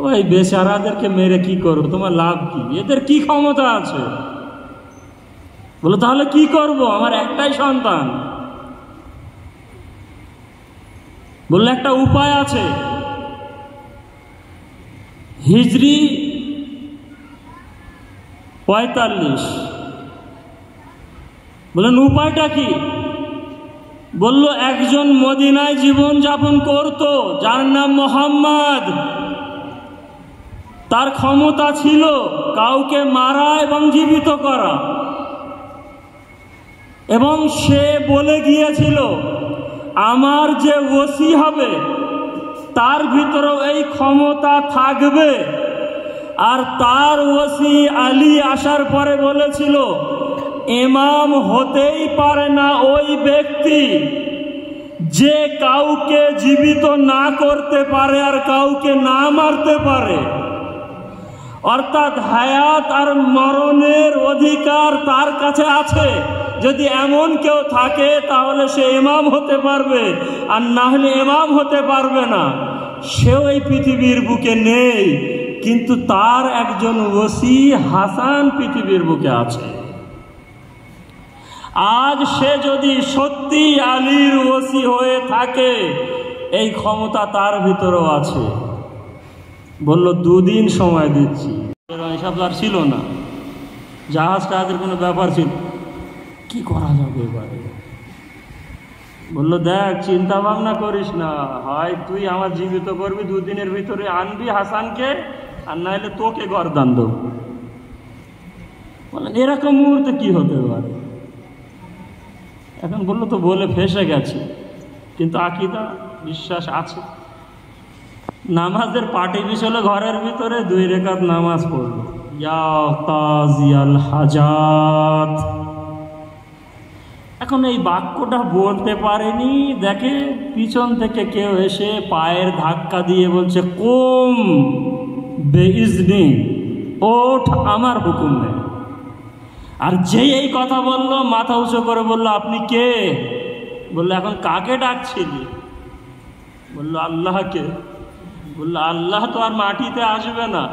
ওই বেচারাদেরকে মেরে কি করবো, তোমার লাভ কি, এদের কি ক্ষমতা আছে? বলো, তাহলে কি করব, আমার একটাই সন্তান। বললো, একটা উপায় আছে। হিজরি 45। বললেন, উপায়টা কি? বলল, একজন মদিনায় জীবন যাপন করত, যার নাম মোহাম্মদ। তার ক্ষমতা ছিল কাউকে মারা এবং জীবিত করা, এবং সে বলে গিয়েছিল আমার যে ওসি হবে তার ভিতরেও এই ক্ষমতা থাকবে। আর তার ওসি আলী আসার পরে বলেছিল, ইমাম হতেই পারে না ওই ব্যক্তি যে কাউকে জীবিত না করতে পারে আর কাউকে না মারতে পারে। অর্থাৎ হায়াত আর মরণের অধিকার তার কাছে আছে। যদি এমন কেউ থাকে তাহলে সে ইমাম হতে পারবে, আর না হলে ইমাম হতে পারবে না। সেও এই পৃথিবীর বুকে নেই, কিন্তু তার একজন ওসি হাসান পৃথিবীর বুকে আছে। আজ সে যদি সত্যি আলীর ওসি হয়ে থাকে, এই ক্ষমতা তার ভিতরেও আছে। বলল, 2 দিন সময় দিচ্ছি। এসব আর ছিল না, জাহাজ টাহাজের কোনো ব্যাপার ছিল, কি করা যাবে এবারে? বললো, দেখ চিন্তা ভাবনা করিস না, হয় তুই আমার জীবিত করবি, 2 দিনের ভিতরে আনবি হাসানকে, আর না হলে তোকে গর্দান দেবো। বললেন, এরকম মুহূর্তে কি হতে পারে? এখন বললো, তো বলে ফেসে গেছে, কিন্তু আকীদা বিশ্বাস আছে। নামাজের পার্টি বিষয় ঘরের ভিতরে 2 রাকাত নামাজ পড়লো, ইয়া কাজিয়াল হাজাত। এখন এই বাক্যটা বলতে পারেনি, দেখে পিছন থেকে কেউ এসে পায়ের ধাক্কা দিয়ে বলছে, কুম বেইজনি, ওঠ আমার হুকুমে। আর যেই এই কথা বললো, মাথা উঁচু করে বলল, আপনি কে? বললো, এখন কাকে ডাকছিলি? বললো, আল্লাহকে। বললো, আল্লাহ তো আর মাটিতে আসবে না,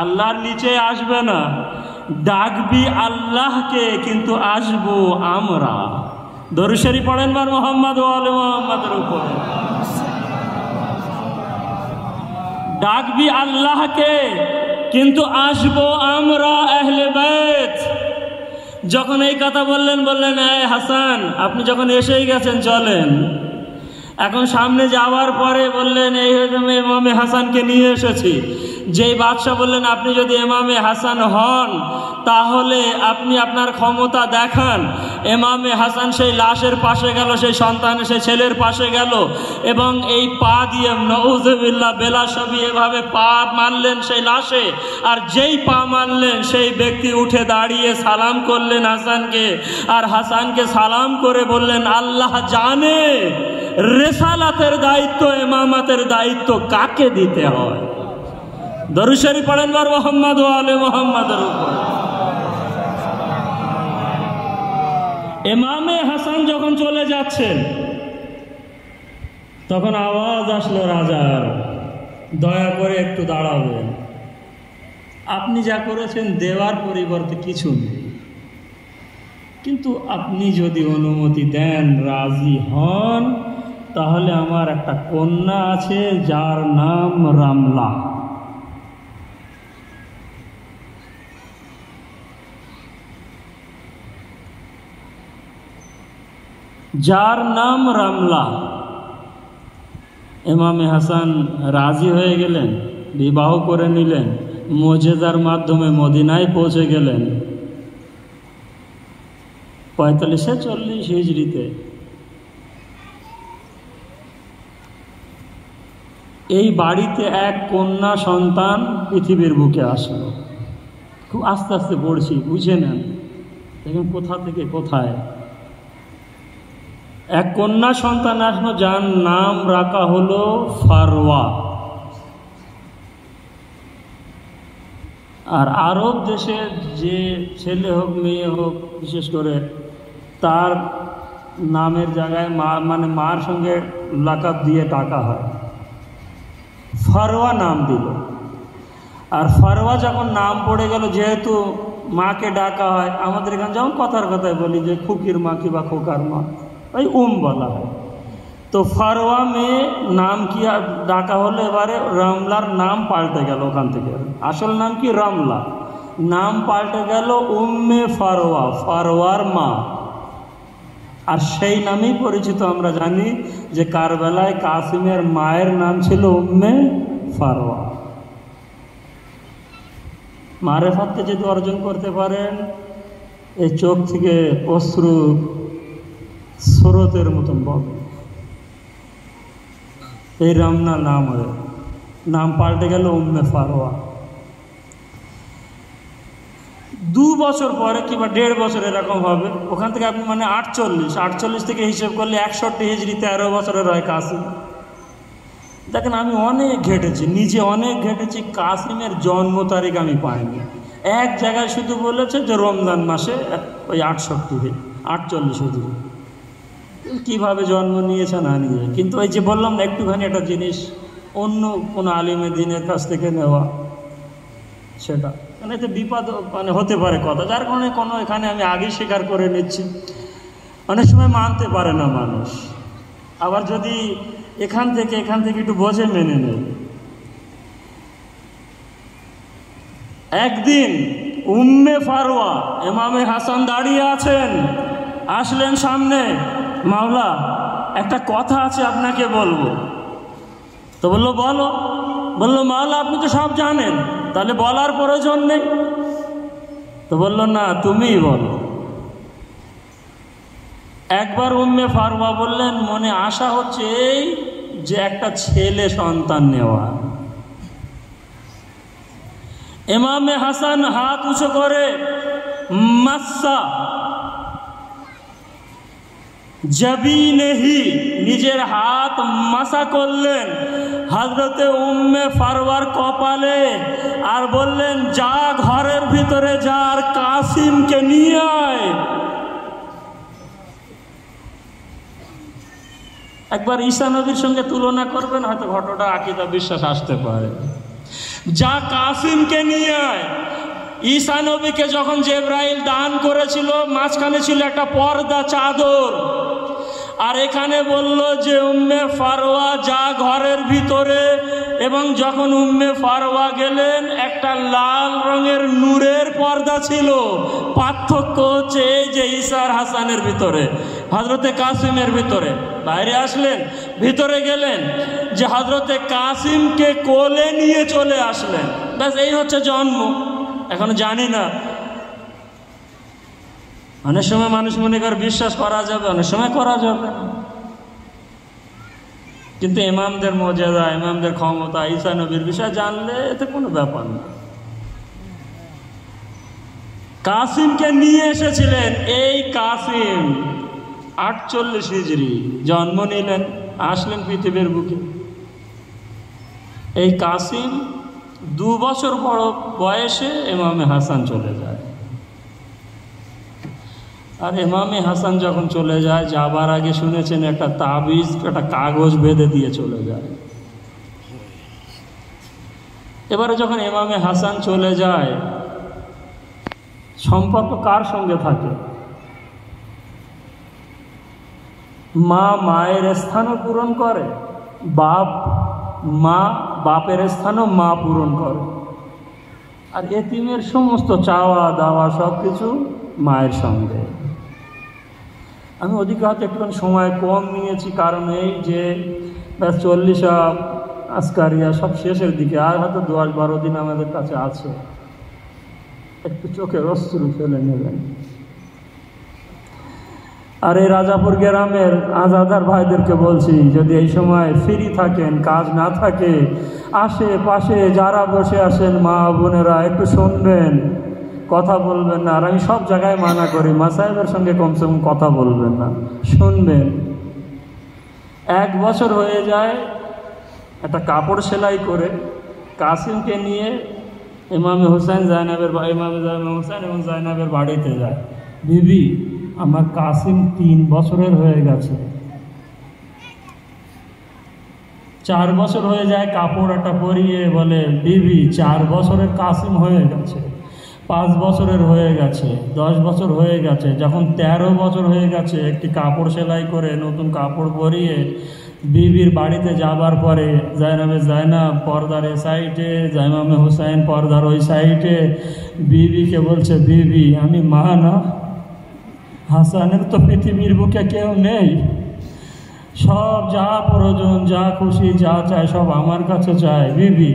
আল্লাহর নিচে আসবে না, ডাকবি আল্লাহকে, কিন্তু আসবো আমরা। দরুদ শরীফ পড়েন বার মুহাম্মদ ওয়া আলে মুহাম্মাদের উপর। ডাকবি আল্লাহকে, কিন্তু আসবো আমরা আহলে বাইত। যখন এই কথা বললেন, এই হাসান আপনি যখন এসেই গেছেন চলেন। এখন সামনে যাওয়ার পরে বললেন এই ইমামে হাসানকে নিয়ে এসেছি। যেই বাদশাহ বললেন আপনি যদি ইমামে হাসান হন তাহলে আপনি আপনার ক্ষমতা দেখান। ইমামে হাসান সেই লাশের পাশে গেল, সেই সন্তানের সেই ছেলের পাশে গেল এবং এই পা দিয়ে নউজুবিল্লাহ বেলাশবি এভাবে পা মারলেন সেই লাশে। আর যেই পা মারলেন সেই ব্যক্তি উঠে দাঁড়িয়ে সালাম করলেন হাসানকে, আর হাসানকে সালাম করে বললেন আল্লাহ জানে রেসালাতের দায়িত্ব, ইমামাতের দায়িত্ব কাকে দিতে হয়। দরুদ শরীফ পড়েন বার মুহাম্মদ ওয়া আলে মুহাম্মাদের উপর। ইমামে হাসান যখন চলে যাচ্ছেন তখন আওয়াজ আসলো রাজার, দয়া করে একটু দাঁড়াবেন, আপনি যা করেছেন দেওয়ার পরিবর্তে কিছু নেই, কিন্তু আপনি যদি অনুমতি দেন, রাজি হন, তাহলে আমার একটা কন্যা আছে যার নাম রামলা। যার নাম রামলা। ইমামে হাসান রাজি হয়ে গেলেন, বিবাহ করে নিলেন, মুজিজার মাধ্যমে মদিনায় পৌঁছে গেলেন 45-40 হিজরিতে। এই বাড়িতে এক কন্যা সন্তান পৃথিবীর বুকে আসলো। খুব আস্তে আস্তে পড়ছি, বুঝে নেন দেখুন কোথা থেকে কোথায়। এক কন্যা সন্তান আসলো যার নাম রাখা হলো ফারওয়া। আর আরব দেশে যে ছেলে হোক মেয়ে হোক, বিশেষ করে তার নামের জায়গায় মানে মার সঙ্গে লাকাব দিয়ে ডাকা হয়। ফারওয়া নাম দিল। আর ফারওয়া যখন নাম পড়ে গেল, যেহেতু মাকে ডাকা হয়, আমাদের এখানে যেমন কথার কথায় বলি যে খুকির মা কি বা খোকার মা, ওই বলা হয়। তো ফারওয়া মেয়ে নাম কি ডাকা হলো, এবারে রামলার নাম পাল্টে গেল। ওখান থেকে আসল নাম কি রামলা, নাম পাল্টে গেল উম্মে ফারওয়া, ফারওয়ার মা। আর সেই নামেই পরিচিত আমরা জানি যে কারবালায় কাসিমের মায়ের নাম ছিল উম্মে ফারওয়া। মারেফাতকে যদি অর্জন করতে পারেন, এই চোখ থেকে অশ্রু স্রোতের মতন ববে। এই রামনা নাম হয়ে নাম পাল্টে গেল উম্মে ফারওয়া। 2 বছর পরে কিংবা 1.5 বছর এরকম হবে, ওখান থেকে আপনি মানে 48 থেকে হিসেব করলে 61 হিজরি 13 বছরের হয় কাসিম। দেখেন আমি অনেক ঘেটেছি, নিজে অনেক ঘেটেছি, কাসিমের জন্ম তারিখ আমি পাইনি। এক জায়গায় শুধু বলেছে যে রমজান মাসে ওই 48 হিজরি। কীভাবে জন্ম নিয়েছে না নিয়ে, কিন্তু ওই যে বললাম না একটুখানি একটা জিনিস অন্য কোনো আলিমে দিনের কাছ থেকে নেওয়া, সেটা মানে এতে বিপদ মানে হতে পারে কথা, যার কারণে কোনো এখানে আমি আগেই স্বীকার করে নিচ্ছি। অনেক সময় মানতে পারে না মানুষ, আবার যদি এখান থেকে একটু বোঝে মেনে নেয়। একদিন উম্মে ফারওয়া ইমামে হাসান দাঁড়িয়ে আছেন, আসলেন সামনে, মাওলা একটা কথা আছে আপনাকে বলবো। তো বললো বলো। বললো মাওলা আপনি তো সব জানেন, তাহলে বলার প্রয়োজন নেই। তো বললো না তুমিই বলো। একবার উম্মে ফারওয়া বললেন মনে আশা হচ্ছে এই যে একটা ছেলে সন্তান নেওয়া। ইমামে হাসান হাত উঁচু করে মাসা জবিনেহি নিজের হাত মাসা করলেন হযরতে উম্মে ফারওয়ার কপালে, আর বললেন যা ঘরের ভিতরে যা, আর কাসিমকে নিয়ে আয়। একবার ঈসা নবীর সঙ্গে তুলনা করবেন, হয়তো ঘটনা আকীদা বিশ্বাস আসতে পারে। যা কাসিমকে নিয়ে আয়। ঈসা নবীকে যখন জিবরাইল দান করেছিল, মাঝখানে ছিল একটা পর্দা চাদর, আর এখানে বলল যে উম্মে ফারওয়া যা ঘরের ভিতরে। এবং যখন উম্মে ফারওয়া গেলেন, একটা লাল রঙের নূরের পর্দা ছিল। পার্থক্য হচ্ছে এই যে ঈসা আর হাসানের ভিতরে, হযরতে কাসিমের ভিতরে। বাইরে আসলেন, ভিতরে গেলেন, যে হযরতে কাসিমকে কোলে নিয়ে চলে আসলেন। ব্যাস এই হচ্ছে জন্ম। এখন জানি না, অনেক সময় মানুষ মনে করে বিশ্বাস করা যাবে, অনেক সময় করা যাবে না। কিন্তু ইমামদের মর্যাদা, ইমামদের ক্ষমতা, ঈসা নবীর বিষয় জানলে এতে কোনো ব্যাপার না। কাসিমকে নিয়ে এসেছিলেন। এই কাসিম 48 হিজরি জন্ম নিলেন, আসলেন পৃথিবীর বুকে। এই কাসিম 2 বছর বড় বয়সে ইমামে হাসান চলে যায়। আর ইমামে হাসান যখন চলে যায়, যাবার আগে শুনেছেন একটা তাবিজ, একটা কাগজ বেঁধে দিয়ে চলে যায়। এবারে যখন ইমামে হাসান চলে যায়, সম্পর্ক কার সঙ্গে থাকে? মা মায়ের স্থানও পূরণ করে, বাপ মা বাপের স্থানও মা পূরণ করে। আর এতিমের সমস্ত চাওয়া দাওয়া সব কিছু মায়ের সঙ্গে। আমি ওদিকে হয়তো একটু সময় কম নিয়েছি, কারণ এই যে 40 আসকারিয়া সব শেষের দিকে, আর হয়তো 10-12 দিন আমাদের কাছে আছে, একটু চোখে অশ্রু ফেলে নেবেন। আর এই রাজাপুর গ্রামের আজাদার ভাইদেরকে বলছি, যদি এই সময় ফ্রি থাকেন, কাজ না থাকে, আশেপাশে যারা বসে আসেন মা বোনেরা, একটু শুনবেন, কথা বলবেন না। আর আমি সব জায়গায় মানা করি, মাসায়েবের সঙ্গে কমসে কম কথা বলবেন না, শুনবেন। 1 বছর হয়ে যায়, একটা কাপড় সেলাই করে কাসিমকে নিয়ে ইমামে হুসাইন জাইনাবের হুসাইন এবং জাইনাবের বাড়িতে যায়। বিবি, আমার কাসিম 3 বছরের হয়ে গেছে। 4 বছর হয়ে যায়, কাপড় একটা পরিয়ে বলে, বিবি 4 বছরের কাসিম হয়ে গেছে, 5 বছরের হয়ে গেছে, 10 বছর হয়ে গেছে। যখন 13 বছর হয়ে গেছে, একটি কাপড় সেলাই করে নতুন কাপড় পরিয়ে বিবির বাড়িতে যাবার পরে জাইনাব পর্দার এ সাইডে, ইমামে হুসাইন পর্দার ওই সাইডে, বিবিকে বলছে, বিবি আমি মা না, হাসানের তো পৃথিবীর বুকে কেউ নেই, সব যা প্রয়োজন, যা খুশি, যা চায় সব আমার কাছে চায়। বিবি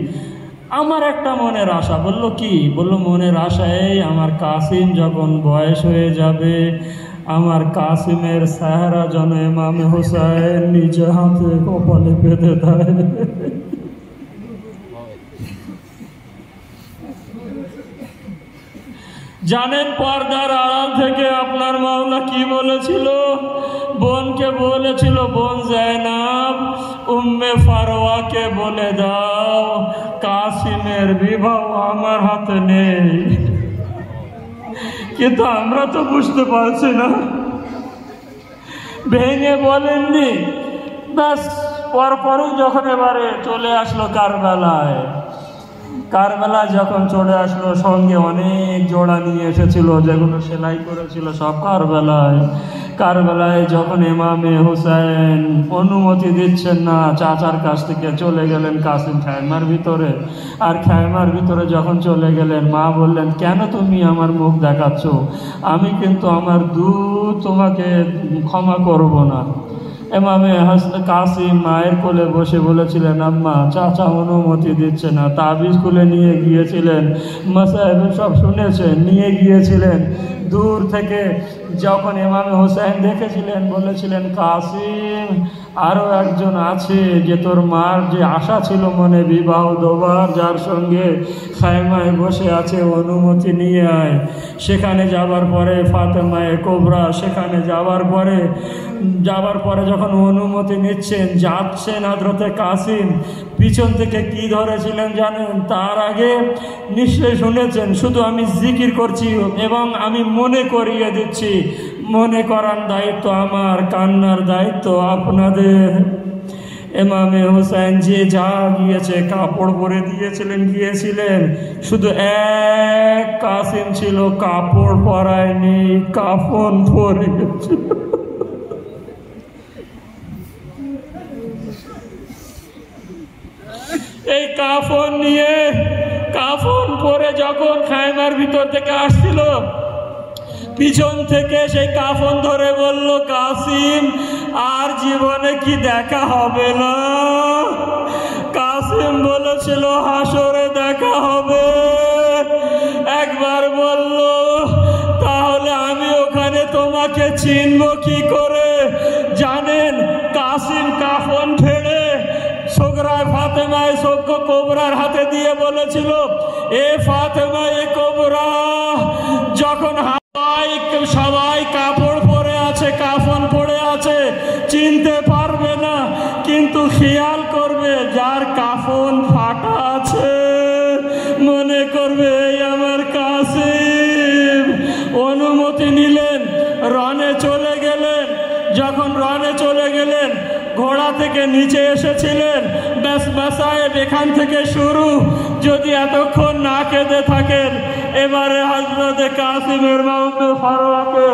আমার একটা মনের আশা। বলল কি? বলল মনের আশা এই, আমার কাসিম যখন বয়স হয়ে যাবে, আমার কাসিমের চেহারা যেন ইমামে হুসাইন নিজে হাতে কপালে বেঁধে দেয়। জানেন পর্দার আড়াল থেকে আপনার মাওলা কি বলেছিল? বোনকে বলেছিল, বোন জাইনাব উম্মে ফারওয়াকে বলে দাও কাসিমের বিবাহ আমার হাতে নেই। কিন্তু আমরা তো বুঝতে পারছি না। ভেঙে বলেননি, ব্যাস পরপরই যখন এবারে চলে আসলো কারবালায়, যখন চলে আসলো, সঙ্গে অনেক জোড়া নিয়ে এসেছিল, যেগুলো সেলাই করেছিল সব কারবালায় যখন ইমামে হুসাইন অনুমতি দিচ্ছেন না, চাচার কাছ থেকে চলে গেলেন কাসিম খায়মার ভিতরে। আর খায়মার ভিতরে যখন চলে গেলেন, মা বললেন, কেন তুমি আমার মুখ দেখাচ্ছ? আমি কিন্তু আমার দুধ তোমাকে ক্ষমা করব না। ইমামে কাসিম মায়ের কোলে বসে বলেছিলেন, আম্মা চাচা অনুমতি দিচ্ছে না। তাবিজ খুলে নিয়ে গিয়েছিলেন, মাসায়েব সব শুনেছেন, নিয়ে গিয়েছিলেন। দূর থেকে যখন ইমামে হুসাইন দেখেছিলেন, বলেছিলেন, কাসিম আরও একজন আছে, যে তোর মার যে আশা ছিল মনে বিবাহ দেবার, যার সঙ্গে খায়মায় বসে আছে, অনুমতি নিয়ে আয়। সেখানে যাবার পরে ফাতেমায়ে কোবরা, সেখানে যাবার পরে যখন অনুমতি নিচ্ছেন, যাচ্ছেন হযরতে কাসিম, পিছন থেকে কি ধরেছিলেন জানেন? তার আগে নিশ্চয় শুনেছেন, শুধু আমি জিকির করছি এবং আমি মনে করিয়ে দিচ্ছি, মনে করার দায়িত্ব আমার, কান্নার দায়িত্ব আপনাদের। ইমামে হুসাইন যে যা গিয়েছে, কাপড় পরে গিয়েছিলেন, শুধু এক কাসিম ছিল কাপড় পরায়নি, কাফন পরে গেছিল। এই কাফন নিয়ে কাফন পরে যখন খায়মার ভিতর থেকে আসছিল, পিছন থেকে সেই কাফন ধরে বলল, কাসিম আর জীবনে কি দেখা হবে না? কাসিম বলেছিল, হাসরে দেখা হবে। একবার বলল, তাহলে আমি ওখানে তোমাকে চিনব কি করে? জানেন, কাসিম কাফন ফেড়ে সোগরায় ফাতেমায়ে কোবরার হাতে দিয়ে বলেছিল, এ ফাতেমায়ে কোবরা, যখন সবাই কাপড় পরে আছে, কাফন পরে আছে, চিনতে পারবে না, কিন্তু খেয়াল করবে যার কাফন ফাটা আছে মনে করবে এই আমার কাসিম। অনুমতি নিলেন, রনে চলে গেলেন। যখন রনে চলে গেলেন, ঘোড়া থেকে নিচে এসেছিলেন, বেসায়েব এখান থেকে শুরু। যদি এতক্ষণ না কেঁদে থাকেন, এবারে হযরতে কাসিমের মা উম্মে ফারওয়াকে,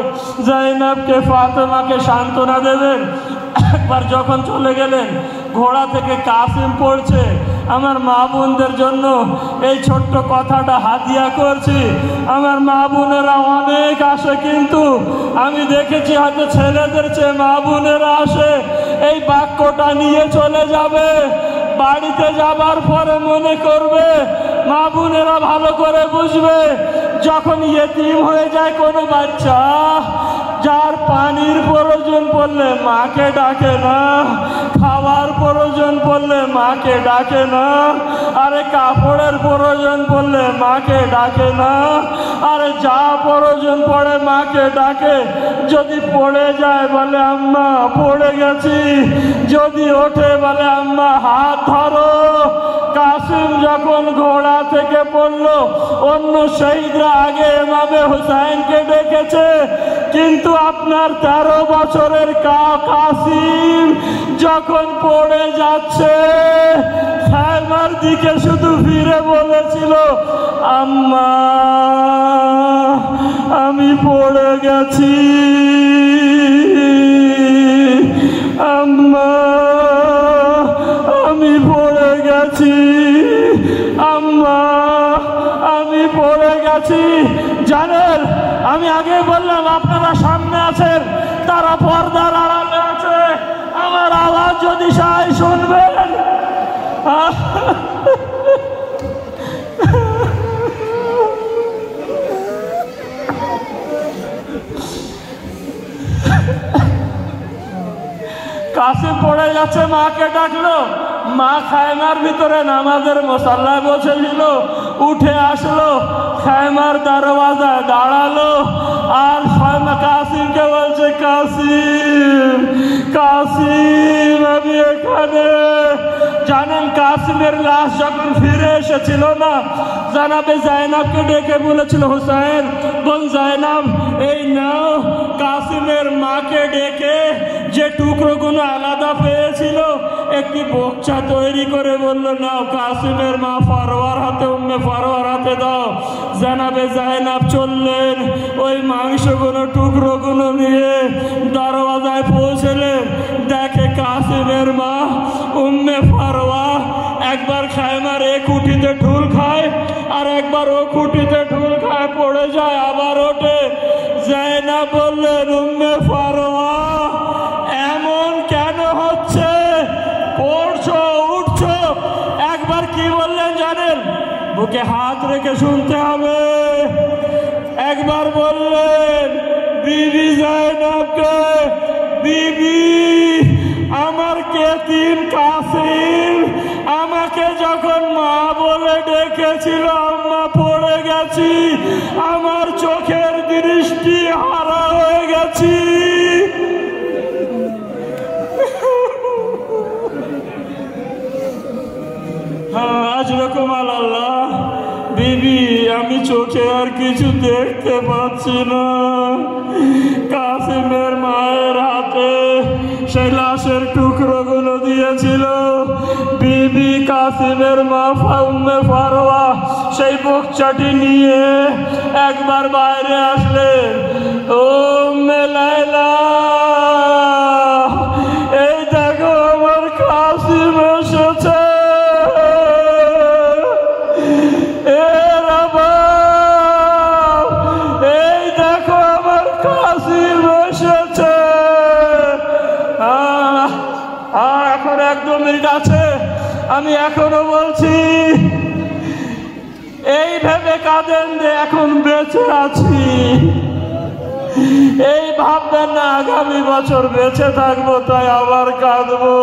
জাইনাবকে, ফাতেমাকে সান্ত্বনা দেবেন। একবার যখন চলে গেলেন, ঘোড়া থেকে কাসিম পড়ছে, আমার মা বোনদের জন্য এই ছোট্ট কথাটা হাদিয়া করছি। আমার মা বোনেরা অনেক আসে, কিন্তু আমি দেখেছি হয়তো ছেলেদের চেয়ে মা বোনেরা আসে। এই বাক্যটা নিয়ে চলে যাবে, বাড়িতে যাবার পরে মনে করবে, মা বোনেরা ভালো করে বুঝবে, যখন ইয়েতিম হয়ে যায় কোনো বাচ্চা, যার পানির প্রয়োজন পড়লে মাকে ডাকে না, খাওয়ার প্রয়োজন পড়লে মাকে ডাকে না, আরে কাপড়ের প্রয়োজন পড়লে মাকে ডাকে না, আরে যা প্রয়োজন পড়ে মাকে ডাকে। যদি পড়ে যায় বলে আম্মা পড়ে গেছি, যদি ওঠে বলে আম্মা হাত ধরো। কাসিম যখন ঘোড়া থেকে পড়লো, অন্য শহীদরা আগে ইমামে হুসাইনকে ডেকেছে, কিন্তু আপনার 13 বছরের কাসিম যখন পড়ে যাচ্ছে, খায়মার দিকে শুধু ফিরে বলেছিল, আম্মা আমি পড়ে গেছি, আম্মা আমি পড়ে গেছি, আম্মা আমি পড়ে গেছি। জানেন, আমি আগে বললাম আপনারা সামনে আছেন, তারা পর্দার আড়ালে আছে। আমার আওয়াজ যদি সবাই শুনবেন, কাসিম পড়ে যাচ্ছে, মাকে ডাকলো। মা খায়মার ভিতরে নামাজের মুসাল্লায় বসেছিল, উঠে আসলো, খায়মার দরওয়াজায় দাঁড়ালো, আর কাসিমকে বলছে, কাসিম কাসিম আমি এখানে। জানেন, কাসিমের লাশ যখন ফিরে এসেছিল না, জানাবে জাইনাবকে ডেকে বলেছিল, হুসাইন বোন জাইনাব, এই নাও। কাসিমের মাকে ডেকে যে টুকরোগুলো আলাদা পেয়েছিল, একটি বক্সা তৈরি করে বলল, নাও কাসিমের মা ফারওয়ার হাতে, উম্মে ফারওয়ার হাতে দাও। জানাবে জাইনাব চললেন, ওই মাংসগুলো টুকরোগুলো নিয়ে দরওয়াজায় পৌঁছলেন। দেখে কাসিমের মা উম্মে ফারওয়া একবার খায়মার এ খুঁটিতে ঢুল খায়, আর একবার ও খুঁটিতে ঢুল খায়, পড়ে যায়, আবার ওঠে। জাইনাব বললেন, উম্মে ফারওয়া এমন কেন হচ্ছে? পড়ছো, উঠছো। একবার কি বললেন জানেন? বুকে হাত রেখে শুনতে হবে। একবার বললেন বিবি জাইনাবকে, বিবি আমার কেতিম কাসিম আমাকে যখন মা বলে ডেকেছিল, আম্মা পড়ে গেছি, আমার চোখের দৃষ্টি হারা হয়ে গেছি। হ্যাঁ, আজরকম আল্লাহ, বিবি আমি চোখে আর কিছু দেখতে পাচ্ছি না। কাসিমের মায়ের হাতে সেই লাশের টুকরোগুলো দিয়েছিল। বিবি কাসিমের মা উম্মে ফারওয়া সেই বক্সাটি নিয়ে একবার বাইরে আসলেন। ও উম্মে লায়লা, এই দেখো আমার কাসিম এসেছে। এ মিনিট আছে, আমি এখনো বলছি, এই ভেবে কাঁদেন যে এখন বেঁচে আছি, এই ভাববেন না আগামী বছর বেঁচে থাকবো তাই আবার কাঁদবো।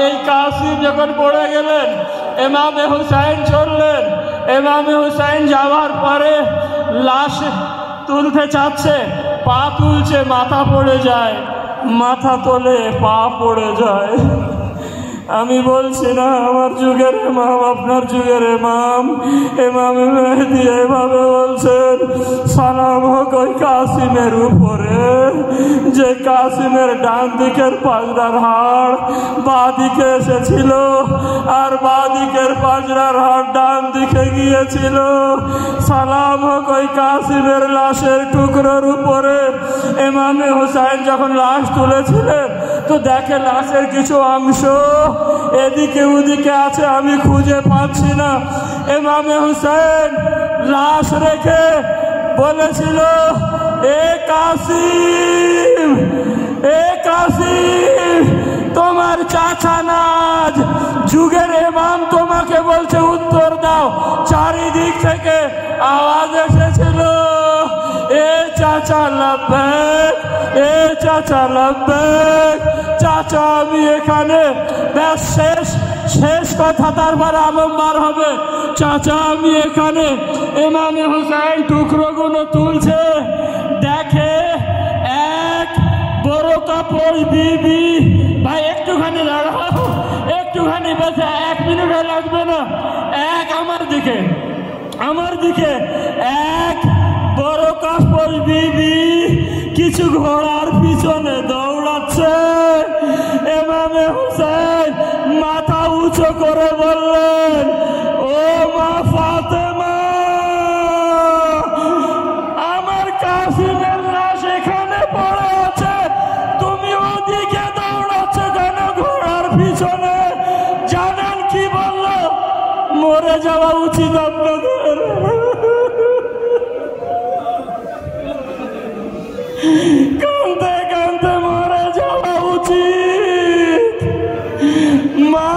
এই কাসিম যখন পড়ে গেলেন, ইমামে হুসাইন চললেন। ইমামে হুসাইন যাওয়ার পরে লাশ তুলতে চাচ্ছে, পা তুলছে, মাথা পড়ে যায়, মাথা তোলে, পা পড়ে যায়। আমি বলছি না আমার যুগের ইমাম, আপনার যুগের ইমাম, ইমামে মেহেদী এভাবে বলছেন, সালাম হোক ওই কাসিমের উপরে যে কাসিমের ডান দিকের পাজরার হাড় বাঁ দিকে এসেছিল আর বাঁ দিকের পাজরার হাড় ডান দিকে গিয়েছিল। সালাম হোক ওই কাসিমের লাশের টুকরোর উপরে। ইমামে হুসাইন যখন লাশ তুলেছিলেন তো দেখে লাশের কিছু অংশ এদিকে ওদিকে আছে, আমি খুঁজে পাচ্ছি না। ইমামে হুসাইন লাশ রেখে বলেছিল, এ কাসিম, এ কাসিম, তোমার চাচা নাজ যুগের ইমাম তোমাকে বলছে উত্তর দাও। চারিদিক থেকে আওয়াজ এসেছিল, এ চাচা লাব্বাইক, এ চাচা লাব্বাইক। চাচা আমি এখানে, ব্যাস শেষ, শেষ কথা, তারপর আলমবার হবে। চাচা আমি এখানে। ইমামে হুসাইন টুকরোগুলো তুলছে, দেখে এক বড় কাপড় বিবি। ভাই একটুখানি দাঁড়াও, একটুখানি বেঁচে, 1 মিনিটও লাগবে না। এক আমার দিকে, আমার দিকে এক বড় কাপড় বিবি কিছু ঘোড়ার পিছনে দৌড়াচ্ছে। ইমামে হুসাইন মাথা উঁচু করে বললেন, ও মা ফাতেমা, আমার কাসিমের লাশ এখানে পড়ে আছে, তুমি ওদিকে দৌড়াচ্ছ কেন ঘোড়ার পিছনে? জানেন কি বলল? মরে যাওয়া উচিত আপনাদের। কাঁদতে কাঁদতে মরে যাওয়া উচিত। মা